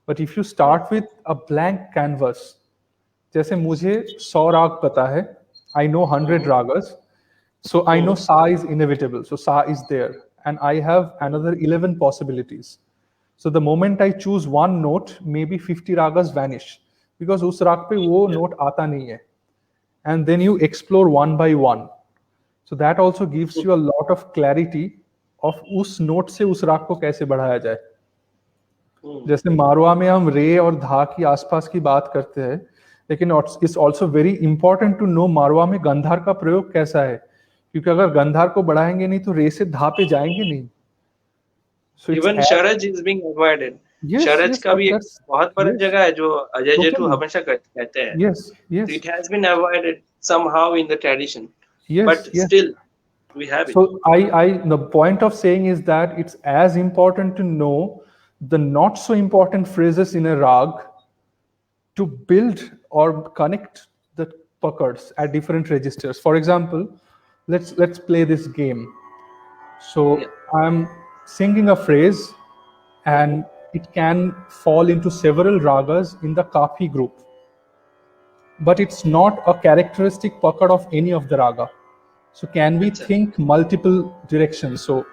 But if you start with a blank canvas, जैसे मुझे 100 राग पता है, I know 100 ragas. So I know sa is inevitable. So sa is there. And I have another 11 possibilities. So the moment I choose one note, maybe 50 ragas vanish. Because us rag pe wo note aata nahi hai. And then you explore one by one. So that also gives you a lot of clarity of us note se us rag ko kaise बढ़ाया जाए. जैसे मारवा में हम रे और धा की आसपास की बात करते हैं, लेकिन it's also very important to know मारवा में गंधार का प्रयोग कैसा है, क्योंकि अगर गंधार को बढ़ाएंगे नहीं तो रे से धा पे जाएंगे नहीं. So even शरज is being avoided. शरज का भी एक बहुत बड़ा जगह है जो अजय जेठू हमेशा कहते हैं. Yes. So it has been avoided somehow in the tradition. But still we have it. So the point of saying is that it's as important to know the not so important phrases in a rag to build or connect the puckers at different registers. For example, let's play this game. So I'm singing a phrase and it can fall into several ragas in the kafi group, but it's not a characteristic pucker of any of the raga. So can we think multiple directions? So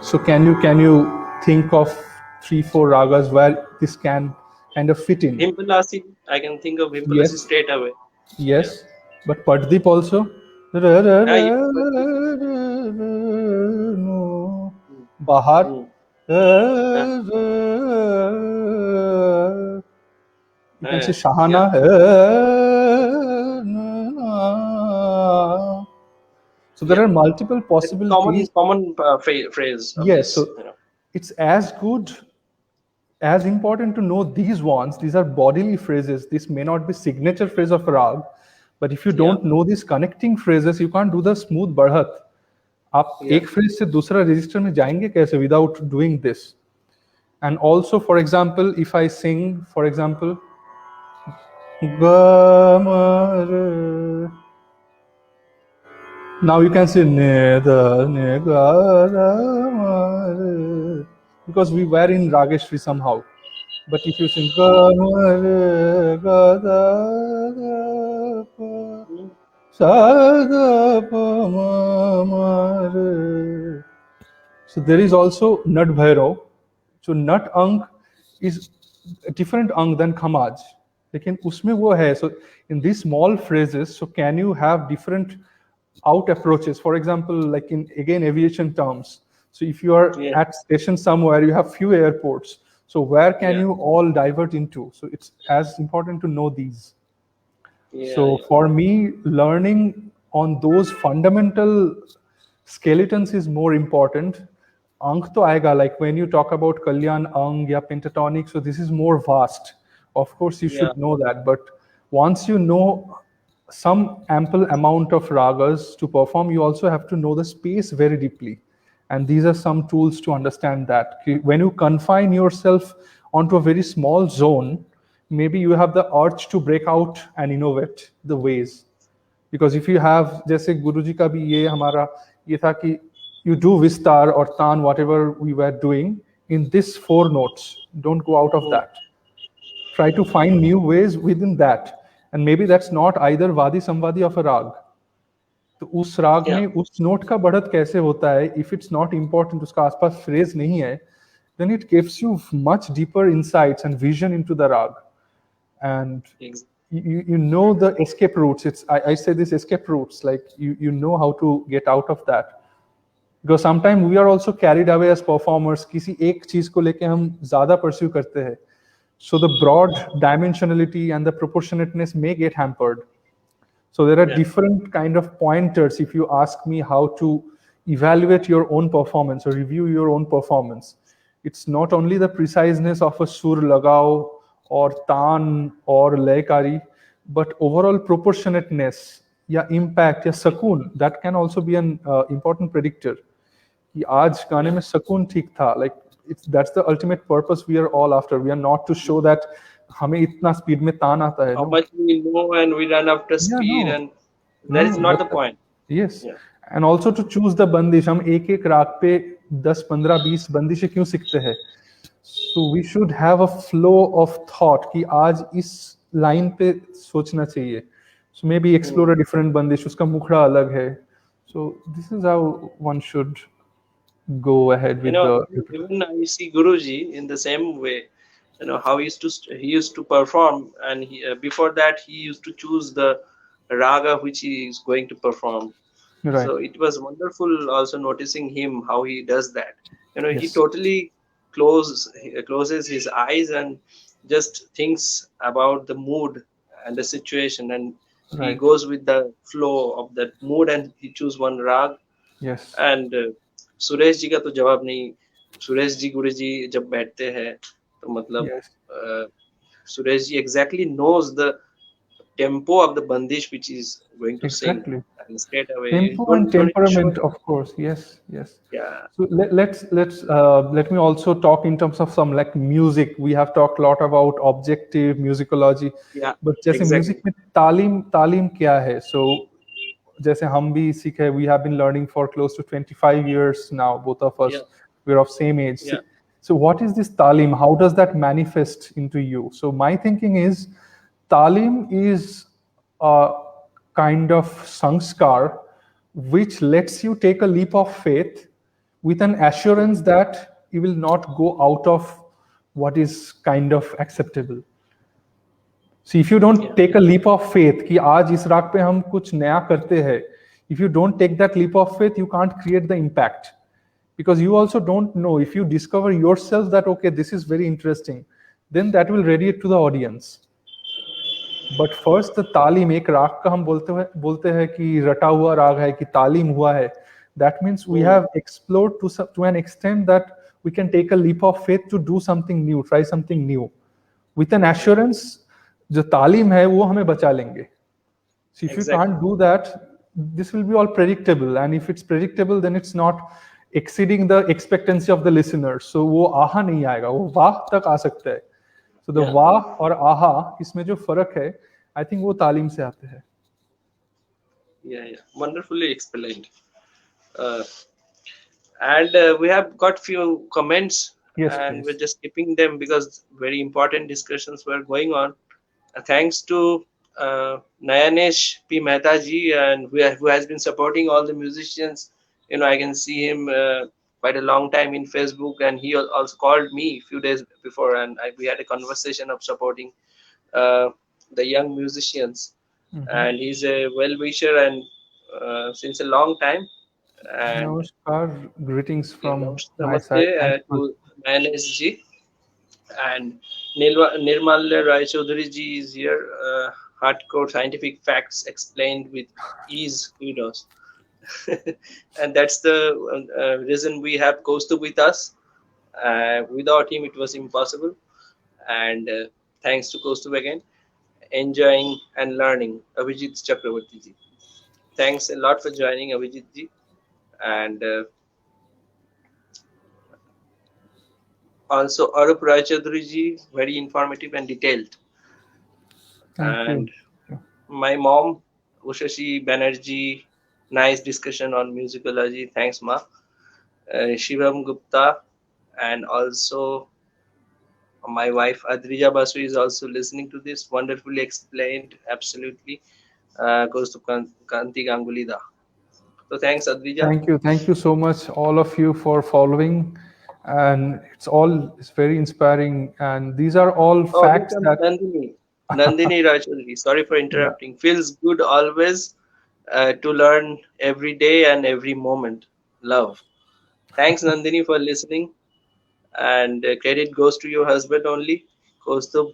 so can you think of 3-4 ragas where this can kind of fit in? Himpalasi, I can think of Himpalasi straight away. Yes, but Paddeep also. Bahar. You can say Shahana. So there are multiple possibilities. Common phrase. Of Yes, this, so it's as good, as important to know these ones. These are bodily phrases. This may not be signature phrase of rag, but if you don't know these connecting phrases, you can't do the smooth बढ़त. आप एक phrase से दूसरा register में जाएंगे कैसे without doing this? And also, for example, if I sing, for example, now you can say because we were in Rageshri somehow. But if you sing so there is also Nat Bhairav. So Nat Ang is a different Ang than Khamaj. लेकिन उसमें वो है. So in these small phrases, so can you have different out approaches? For example, like in again aviation terms. So if you are at station somewhere, you have few airports. So where can you all divert into? So it's as important to know these. So for me, learning on those fundamental skeletons is more important. Ang to aega, like when you talk about Kalyan Ang ya pentatonic, so this is more vast. Of course, you should know that. But once you know some ample amount of ragas to perform, you also have to know the space very deeply. And these are some tools to understand that. When you confine yourself onto a very small zone, maybe you have the urge to break out and innovate the ways. Because if you have, जैसे गुरुजी का भी ये हमारा ये था कि you do Vistar or Tan, whatever we were doing, in this 4 notes. Don't go out of that. Try to find new ways within that. And maybe that's not either Vadi Samvadi of a rag. तो उस राग में उस note का बढ़त कैसे होता है, if it's not important, उसका आसपास phrase नहीं है, then it gives you much deeper insights and vision into the rag. And you know the escape routes. It's I say this escape routes, like you know how to get out of that. Because sometimes we are also carried away as performers. किसी एक चीज को लेके हम ज्यादा pursue करते हैं. So the broad dimensionality and the proportionateness may get hampered. So there are different kind of pointers if you ask me how to evaluate your own performance or review your own performance. It's not only the preciseness of a sur lagao or taan or laykari, but overall proportionateness, या impact, या sakun, that can also be an important predictor. कि आज गाने में sakun ठीक था, like that's the ultimate purpose we are all after. We are not to show that हमें इतना speed में तान आता है. How much we know and we run after speed, and that is not the point. Yes, and also to choose the bandish. हम एक एक राग पे 10, 15, 20 बंदिशें क्यों सीखते हैं? So we should have a flow of thought कि आज इस line पे सोचना चाहिए. So maybe explore a different bandish. उसका मुखड़ा अलग है. So this is how one should go ahead with even I see Guruji in the same way. How he used to perform, and before that he used to choose the raga which he is going to perform. Right. So it was wonderful also noticing him how he does that. He totally closes his eyes and just thinks about the mood and the situation, and he goes with the flow of that mood and he choose one rag. Yes. And Suresh ji का तो जवाब नहीं. सुरेश जी गुरुजी जब बैठते हैं तो मतलब Suresh ji exactly knows the tempo of the bandish which is going to sing, and straight away tempo and temperament, of course. Yes. Yeah. So let me also talk in terms of some like music. We have talked a lot about objective musicology. Yeah. But जैसे music में तालीम क्या है? So जैसे हम भी सीखे, we have been learning for close to 25 years now, both of us. We're of same age. Yeah. So what is this talim? How does that manifest into you? So my thinking is talim is a kind of sanskar which lets you take a leap of faith with an assurance that you will not go out of what is kind of acceptable. So if you don't take a leap of faith कि आज इस राग पे हम कुछ नया करते हैं, if you don't take that leap of faith, you can't create the impact. Because you also don't know, if you discover yourself that, okay, this is very interesting, then that will radiate to the audience. But first तालीम, एक राग का हम बोलते हैं कि रटा हुआ राग है, कि तालीम हुआ है, that means we Hmm. have explored to an extent that we can take a leap of faith to do something new, try something new with an assurance जो तालीम है वो हमें बचा लेंगे. So if you Exactly. can't do that, this will be all predictable, and if it's predictable then it's not exceeding the expectancy of the listeners. So वो आहा नहीं आएगा, वो वाह तक आ सकता है. So the Yeah. वाह और आहा इसमें जो फर्क है, I think वो तालीम से आते हैं. Yeah, yeah. Wonderfully explained. Uh, and we have got few comments, Yes, and we're please. just skipping them because very important discussions were going on. Thanks to Nayanesh P. Mehta ji, and who has been supporting all the musicians. I can see him quite a long time in Facebook, and he also called me a few days before, and we had a conversation of supporting uh, the young musicians. And he's a well-wisher, and since a long time. And Namaskar, greetings from my namaste side. Thank you. to Nayanesh ji. And Nirmal Rai Chaudhary ji is here. Hardcore scientific facts explained with ease, kudos. And that's the reason we have Kaustuv with us. Without him, it was impossible. And thanks to Kaustuv again. Enjoying and learning, Abhijit Chakravarti ji. Thanks a lot for joining, Abhijit ji. And also Arup Rai Chaudhary ji, very informative and detailed. Thank And you. my mom, Ushashi Banerjee, nice discussion on musicology. Thanks, Ma. Shivam Gupta, and also my wife Adrija Basu is also listening to this. Wonderfully explained, absolutely. Goes to Kanti Ganguly da. So thanks, Adrija. Thank you so much, all of you, for following, and it's very inspiring. And these are all Oh, here facts comes that Nandini. Nandini Rajchandri. Sorry for yeah. interrupting. Feels good always to learn every day and every moment. Love. Thanks, Nandini, for listening. And credit goes to your husband only, Kaustubh.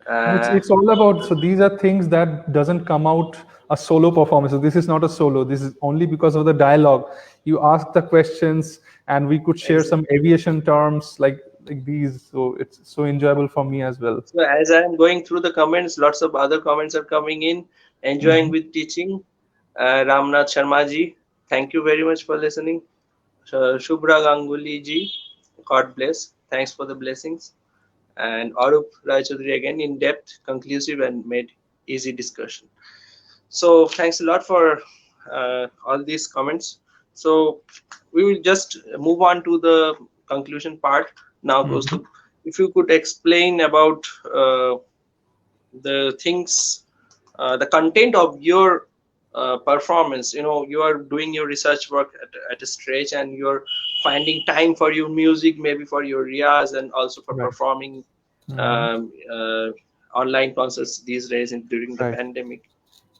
It's all about, so these are things that doesn't come out a solo performance. So this is not a solo. This is only because of the dialogue. You ask the questions, and we could share some Exactly. aviation terms like these. So it's so enjoyable for me as well. So as I am going through the comments, lots of other comments are coming in. Enjoying with teaching. Ramnath Sharma ji, thank you very much for listening. Shubhra Ganguly ji, God bless. Thanks for the blessings. And Arup Raichaudhuri again, in depth, conclusive, and made easy discussion. So thanks a lot for all these comments. So we will just move on to the conclusion part now. Goes to, if you could explain about the things, the content of your performance. You are doing your research work at a stretch, and you're finding time for your music, maybe for your riyaz, and also for Right. performing online concerts these days during the Right. pandemic.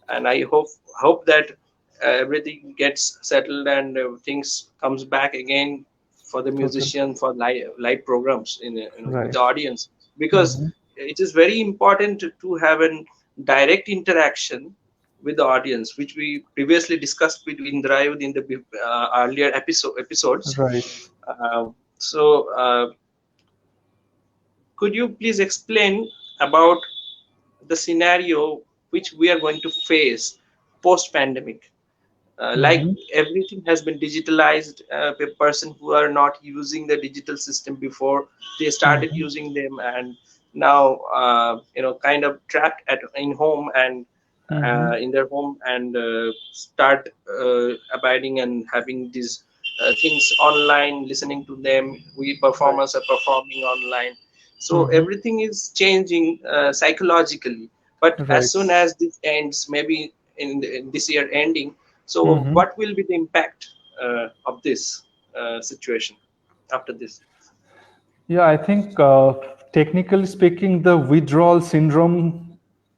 And I hope that everything gets settled, and things comes back again for the musician, for live programs with Right. the audience, because it is very important to have a direct interaction with the audience, which we previously discussed with Indrayud in the earlier episodes. Right. So could you please explain about the scenario which we are going to face post pandemic? Like everything has been digitalized. A person who are not using the digital system before, they started using them, and now kind of trapped in home, and in their home, and start abiding and having these things online, listening to them. We performers are performing online, so everything is changing psychologically. But Right. as soon as this ends, maybe in this year ending, so what will be the impact of this situation after this? Yeah, I think technically speaking, the withdrawal syndrome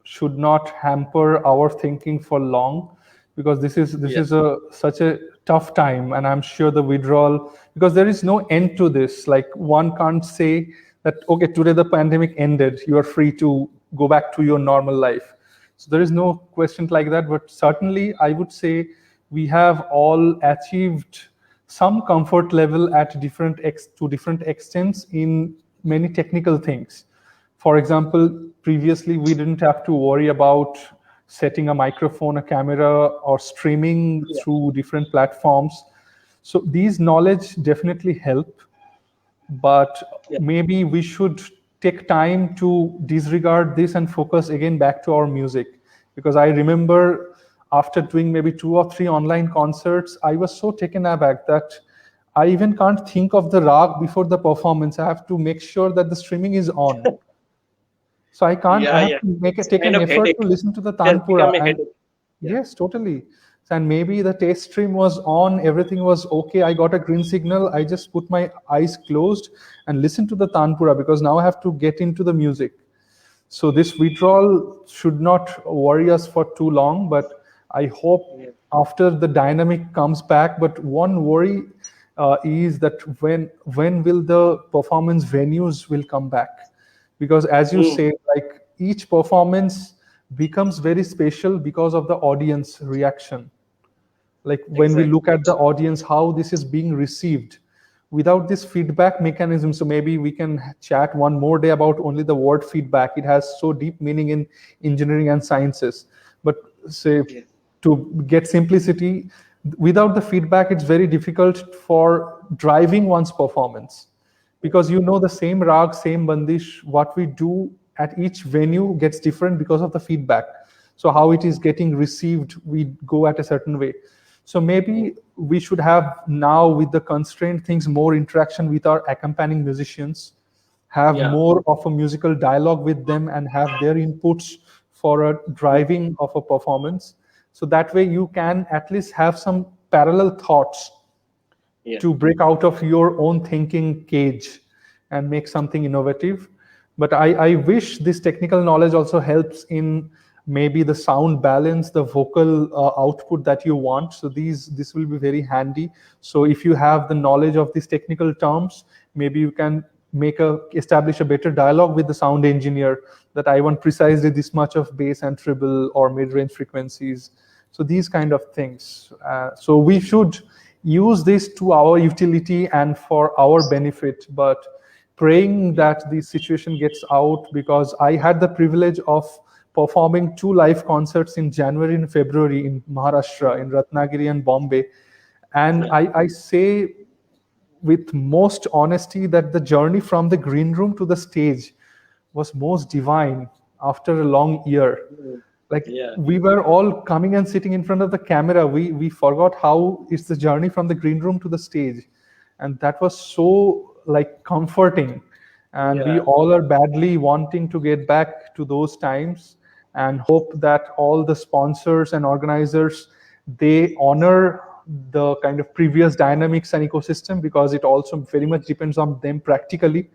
should not hamper our thinking for long, because this is such a tough time, and I'm sure the withdrawal, because there is no end to this. Like, one can't say that okay, today the pandemic ended, you are free to go back to your normal life. So there is no question like that, but certainly I would say we have all achieved some comfort level at different to different extents in many technical things. For example, previously we didn't have to worry about setting a microphone, a camera, or streaming Yeah. through different platforms. So these knowledge definitely help, but Yeah. maybe we should take time to disregard this and focus again back to our music. Because I remember after doing maybe 2 or 3 online concerts, I was so taken aback that I even can't think of the rag before the performance. I have to make sure that the streaming is on. So I can't, I Yeah, have yeah. to It's take kind an of effort headache. to listen to the It has tanpura. become a And headache. Yeah. yes, totally. And maybe the taste stream was on, everything was okay. I got a green signal. I just put my eyes closed and listen to the tanpura because now I have to get into the music. So this withdrawal should not worry us for too long, but I hope Yeah. after the dynamic comes back. But one worry is that when will the performance venues will come back? Because as you Mm. say, like each performance becomes very special because of the audience reaction. Like when we look Exactly. at the audience, how this is being received without this feedback mechanism. So maybe we can chat one more day about only the word feedback. It has so deep meaning in engineering and sciences. But say Yeah. to get simplicity, without the feedback it's very difficult for driving one's performance, because you know the same rag, same bandish, what we do at each venue gets different because of the feedback. So how it is getting received, we go at a certain way. So Mm. maybe we should have now, with the constrained things, more interaction with our accompanying musicians, have Yeah. more of a musical dialogue with them and have their inputs for a Mm. driving of a performance. So that way you can at least have some parallel thoughts Yeah. to break out of your own thinking cage and make something innovative. But I wish this technical knowledge also helps in maybe the sound balance, the vocal output that you want. So this will be very handy. So if you have the knowledge of these technical terms, maybe you can establish a better dialogue with the sound engineer, that I want precisely this much of bass and treble or mid-range frequencies. So these kind of things. So we should use this to our utility and for our benefit, but praying that the situation gets out, because I had the privilege of performing 2 live concerts in January and February in Maharashtra, in Ratnagiri and Bombay. And Yeah. I say with most honesty that the journey from the green room to the stage was most divine after a long year. Mm. Like Yeah. we were all coming and sitting in front of the camera. We forgot how it's the journey from the green room to the stage. And that was so like comforting. And we Yeah. all are badly wanting to get back to those times, and hope that all the sponsors and organizers, they honor the kind of previous dynamics and ecosystem, because it also very much depends on them practically.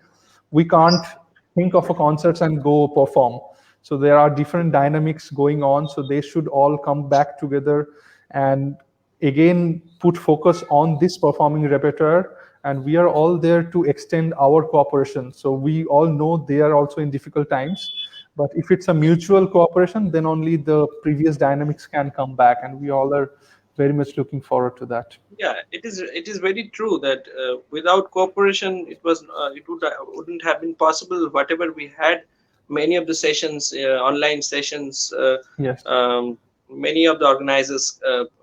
We can't think of a concerts and go perform. So there are different dynamics going on. So they should all come back together and again put focus on this performing repertoire. And we are all there to extend our cooperation. So we all know they are also in difficult times. But if it's a mutual cooperation, then only the previous dynamics can come back. And we all are very much looking forward to that. Yeah, it is. It is very true that without cooperation, wouldn't have been possible. Whatever we had, many of the sessions, online sessions, Yes. many of the organizers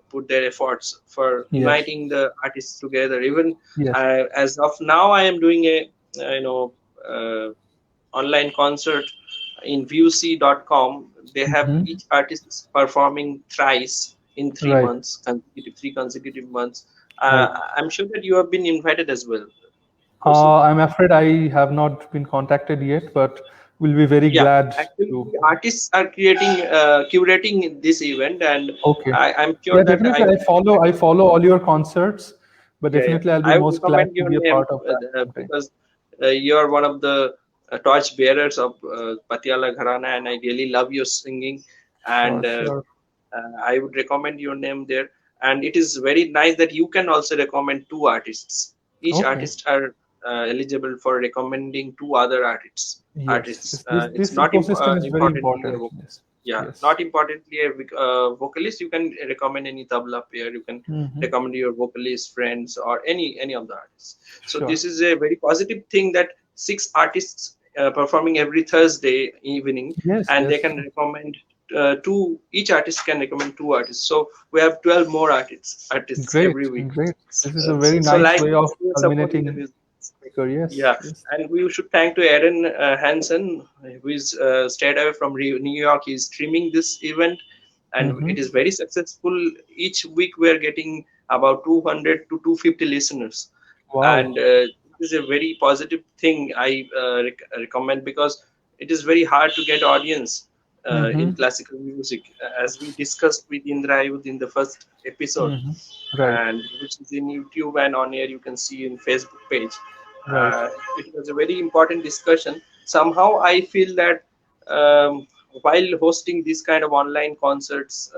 put their efforts for Yes. uniting the artists together. Even Yes. as of now, I am doing a uh, online concert in viewc.com. They have Mhm. each artist performing thrice in three Right. months, three consecutive months. Right. I'm sure that you have been invited as well. I'm afraid I have not been contacted yet, but we'll be very Yeah, glad actually, to. the artists are curating this event, and Okay. I'm sure Yeah, that definitely. I follow all your concerts, but yeah, yeah. definitely I'll be I would most glad recommend to your be a name part of that someday. because you're one of the torch bearers of Patiala Gharana, and I really love your singing. Sure, And sure. I would recommend your name there. And it is very nice that you can also recommend 2 artists. Each Okay. artist are eligible for recommending to other artists. Yes. It's This not ecosystem is very importantly important. Yes. Yes. not importantly a vocalist. You can recommend any tabla player. You can recommend your vocalist friends or any of the artists. So Sure. this is a very positive thing that 6 artists performing every Thursday evening, Yes. and they Yes. can recommend two. Each artist can recommend 2 artists. So we have 12 more artists Great. every week. Great. This is a very So nice like way of we are supporting the culminating music. Yes. Yeah, Yes. and we should thank to Aaron Hansen, who is stayed away from New York. He's streaming this event, and it is very successful. Each week we are getting about 200 to 250 listeners, and Wow. this is a very positive thing. I recommend, because it is very hard to get audience in classical music, as we discussed with Indra in the first episode, Right. and which is in YouTube and on air. You can see in Facebook page. Right. It was a very important discussion. Somehow I feel that while hosting this kind of online concerts,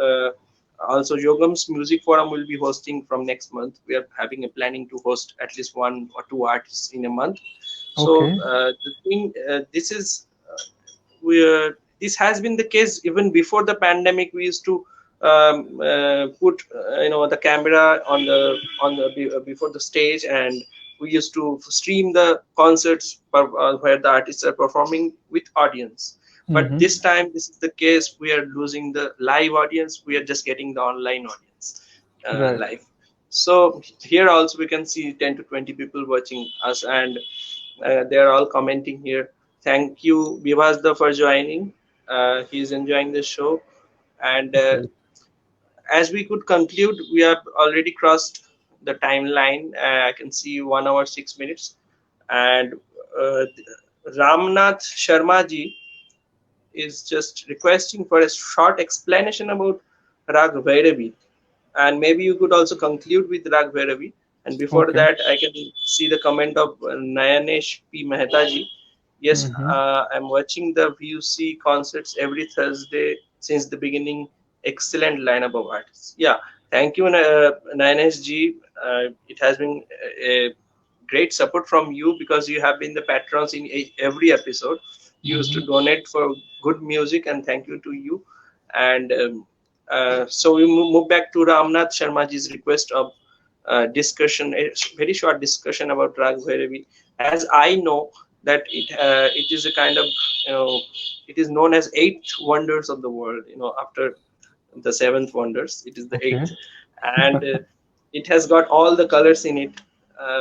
also Yogams Music Forum will be hosting from next month. We are having a planning to host at least 1 or 2 artists in a month. So Okay. the thing, this has been the case even before the pandemic. We used to put the camera on the before the stage, and we used to stream the concerts where the artists are performing with audience. But this time, this is the case. We are losing the live audience. We are just getting the online audience Right. live. So here also we can see 10 to 20 people watching us, and they are all commenting here. Thank you, Bivasda, for joining. He's enjoying the show, and Great. as we could conclude, we have already crossed the timeline. I can see 1 hour 6 minutes, and Ramnath Sharma ji is just requesting for a short explanation about Rag Bhairavi, and maybe you could also conclude with Rag Bhairavi. And before Okay. that, I can see the comment of Nayanesh P. Mehta ji. Yes, I'm watching the VUC concerts every Thursday since the beginning. Excellent lineup of artists. Yeah, thank you, Nayanesh ji. It has been a great support from you, because you have been the patrons in every episode. You used to donate for good music, and thank you to you. And so we move back to Ramnath Sharma ji's request of discussion, a very short discussion about Rag Bhairavi. As I know that it is a kind of, it is known as 8th wonders of the world. After the 7th wonders, it is the Okay. 8th, and it has got all the colors in it.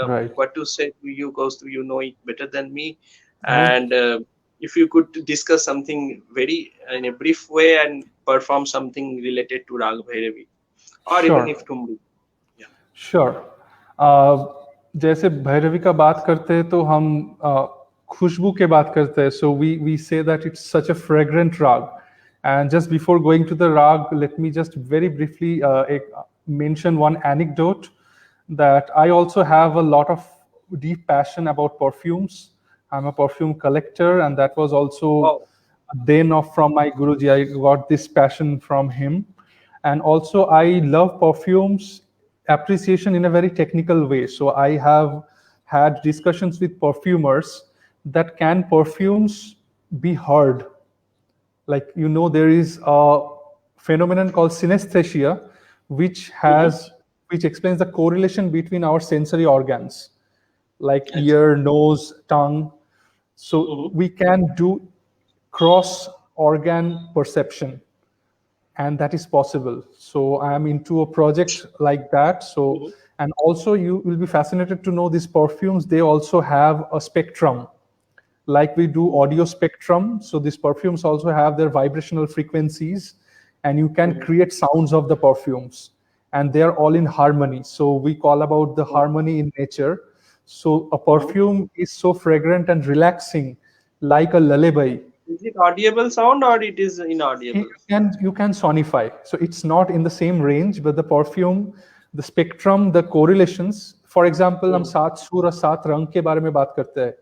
Right. What to say to you, Kaustuv, you know it better than me. Right. And if you could discuss something very in a brief way and perform something related to Rag Bhairavi, or Sure. even if Tumri. Sure. जैसे भैरवी का बात करते हैं तो हम खुशबू के बात करते हैं. So we say that it's such a fragrant rag. And just before going to the rag, let me just very briefly mention one anecdote, that I also have a lot of deep passion about perfumes. I'm a perfume collector, and that was also then from my Guruji. I got this passion from him. And also I love perfumes appreciation in a very technical way. So I have had discussions with perfumers that can perfumes be heard. Like, there is a phenomenon called synesthesia, which explains the correlation between our sensory organs, like ear, nose, tongue. So we can do cross organ perception, and that is possible. So I am into a project like that. So and also you will be fascinated to know these perfumes, they also have a spectrum, like we do audio spectrum. So these perfumes also have their vibrational frequencies, and you can create sounds of the perfumes, and they are all in harmony. So we call about the harmony in nature. So a perfume is so fragrant and relaxing, like a lullaby. Is it audible sound or it is inaudible? You can sonify. So it's not in the same range, but the perfume, the spectrum, the correlations. For example, हम 7 सुर और 7 रंग के बारे में बात करते हैं,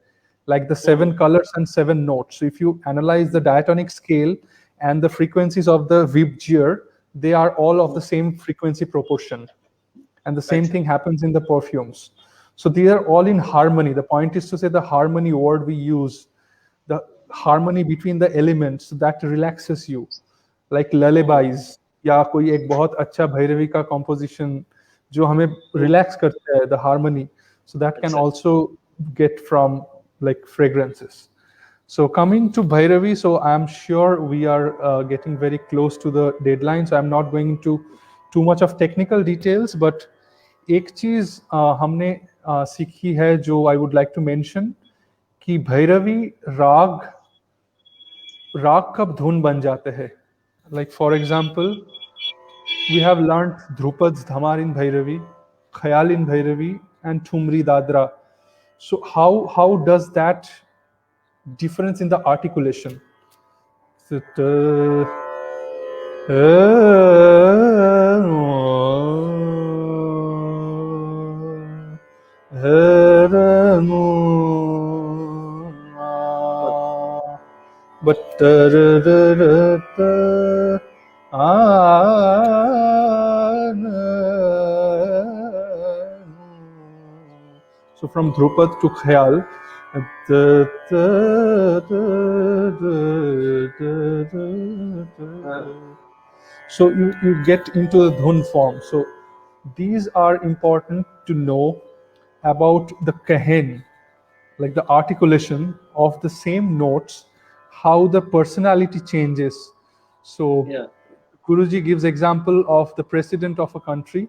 like the 7 colors and 7 notes. So if you analyze the diatonic scale and the frequencies of the Vibgir, they are all of the same frequency proportion, and the same thing happens in the perfumes. So these are all in harmony. The point is to say the harmony word we use, the harmony between the elements that relaxes you, like lullabies या कोई एक बहुत अच्छा भैरवी का composition जो हमें relax करता है, the harmony. So that can also get from like fragrances. So coming to Bhairavi, so I'm sure we are getting very close to the deadline. So I'm not going into too much of technical details, but एक चीज हमने सीखी है जो I would like to mention कि भैरवी राग राग कब धुन बन जाते हैं. Like for example, we have learned Dhrupad's Dhamar in Bhairavi, Khayal in Bhairavi, and Thumri Dadra. So how does that difference in the articulation? So, but so from Drupad to Khayal, so you get into the dhun form. So these are important to know about the kahen, like the articulation of the same notes, how the personality changes. So Guruji gives example of the president of a country.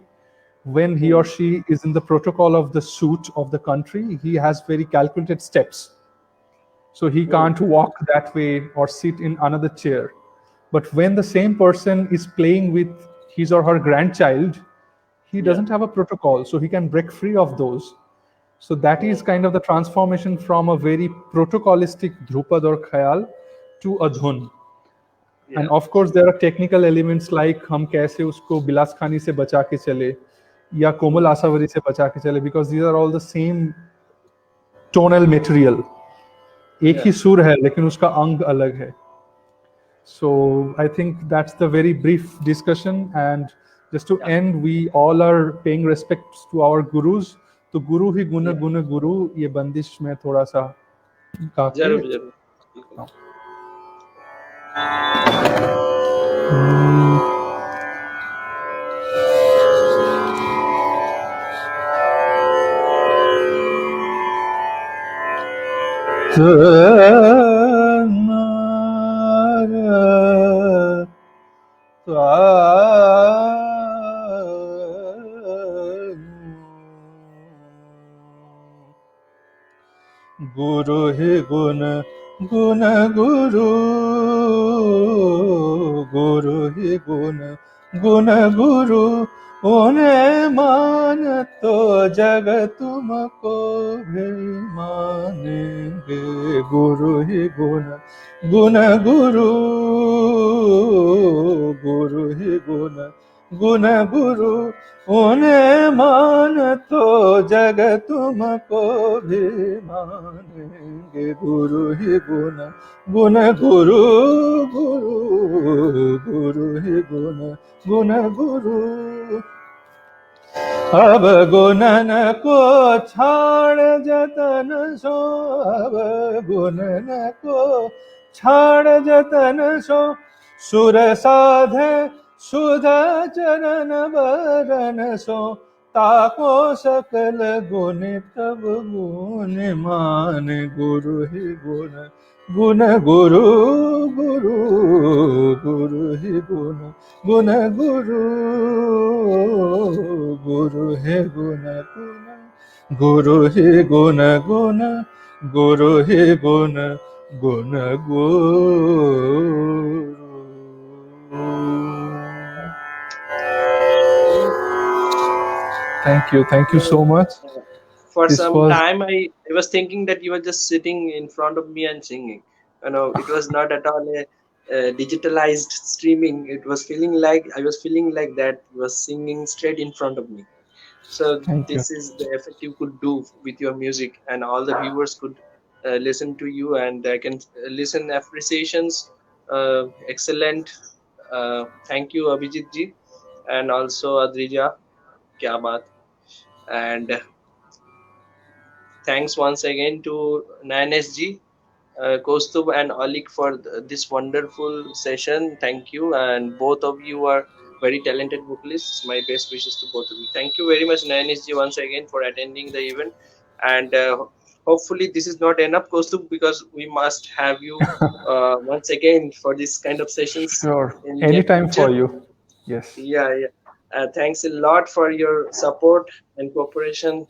When he or she is in the protocol of the suit of the country, he has very calculated steps. So he can't walk that way or sit in another chair. But when the same person is playing with his or her grandchild, he doesn't have a protocol, so he can break free of those. So that is kind of the transformation from a very protocolistic Drupad or Khayal to a dhun. And of course, there are technical elements like हम कैसे उसको बिलास खानी से बचा के चले या कोमल आसावरी से बचा के चले, because these are all the same tonal material. एक ही सुर है लेकिन उसका अंग अलग है. So I think that's the very brief discussion, and just to end, we all are paying respects to our gurus. तो गुरु ही गुण गुण गुरु, ये बंदिश में थोड़ा सा गा के गुरु ही गुण गुण गुरु, गुरु ही गुण गुण गुरु, उन्हें मान तो जग तुमको भी मानेंगे. गुरु ही गुण गुण गुरु, गुरु ही गुण गुण गुरु, उन्हें मान तो जग तुमको भी मानेंगे. गुरु ही गुण गुण गुरु, गुरु गुरु ही गुण गुण गुरु. अब गुणन को छाड़ जतन सो, अब गुणन को छाड़ जतन सो, सुर साधे सुधा चरण बरन सो, ताको सकल गुण तब गुण मान. गुरु ही गुण गुण गुरु, गुरु गुरु ही गुण गुण गुरु, गुरु ही गुण गुण गुरु ही गुण गुण, गुरु ही गुण गुण गुरु. Thank you so much. For some time, I was thinking that you were just sitting in front of me and singing. You know, it was not at all a digitalized streaming. It was feeling like I was feeling like that you were singing straight in front of me. So this is the effect you could do with your music, and all the viewers could listen to you, and they can listen appreciations. Excellent. Thank you, Abhijit ji, and also Adrija. Kya baat. And thanks once again to NSG, Kaustubh and Alick for this wonderful session. Thank you, and both of you are very talented vocalists. My best wishes to both of you. Thank you very much, NSG, once again for attending the event, and hopefully this is not enough, Kaustubh, because we must have you once again for this kind of sessions Sure. in near Anytime for future. you. Yes. Yeah, yeah. Thanks a lot for your support and cooperation,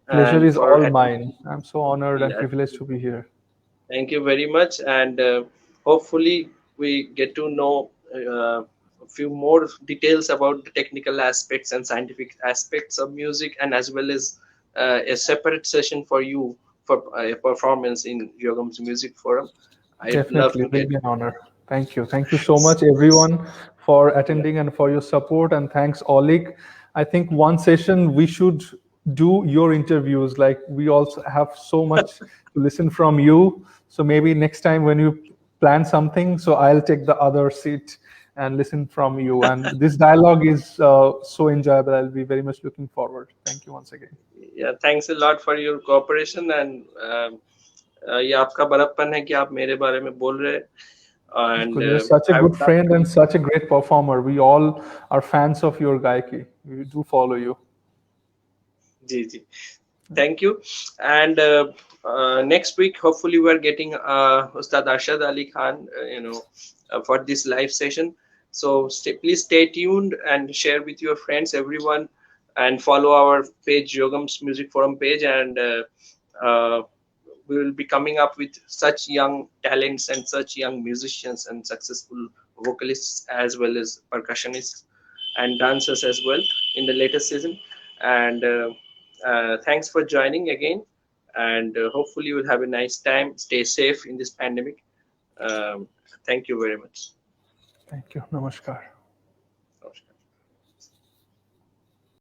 Pleasure and is for all mine. I'm so honored and yeah. privileged to be here. Thank you very much, and hopefully we get to know a few more details about the technical aspects and scientific aspects of music, and as well as a separate session for you for a performance in Yogams Music Forum. I'd love Definitely, to will get. be an honor. Thank you. Thank you so much, everyone, for Yeah. attending and for your support. And thanks, Olik. I think one session we should do your interviews. Like we also have so much to listen from you. So maybe next time when you plan something, so I'll take the other seat and listen from you. And this dialogue is so enjoyable. I'll be very much looking forward. Thank you once again. Yeah, thanks a lot for your cooperation, and ये आपका बड़प्पन है कि आप मेरे बारे में बोल रहे हैं, and Because you're such a I good would love friend to. and such a great performer. We all are fans of your Gaiki. We do follow you. Ji ji. Thank you. And next week, hopefully, we're getting Ustad Arshad Ali Khan, for this live session. So please stay tuned and share with your friends, everyone, and follow our page, Yogams Music Forum page, and uh, we will be coming up with such young talents and such young musicians and successful vocalists as well as percussionists and dancers as well in the latest season. And thanks for joining again. And hopefully you will have a nice time. Stay safe in this pandemic. Thank you very much. Thank you. Namaskar.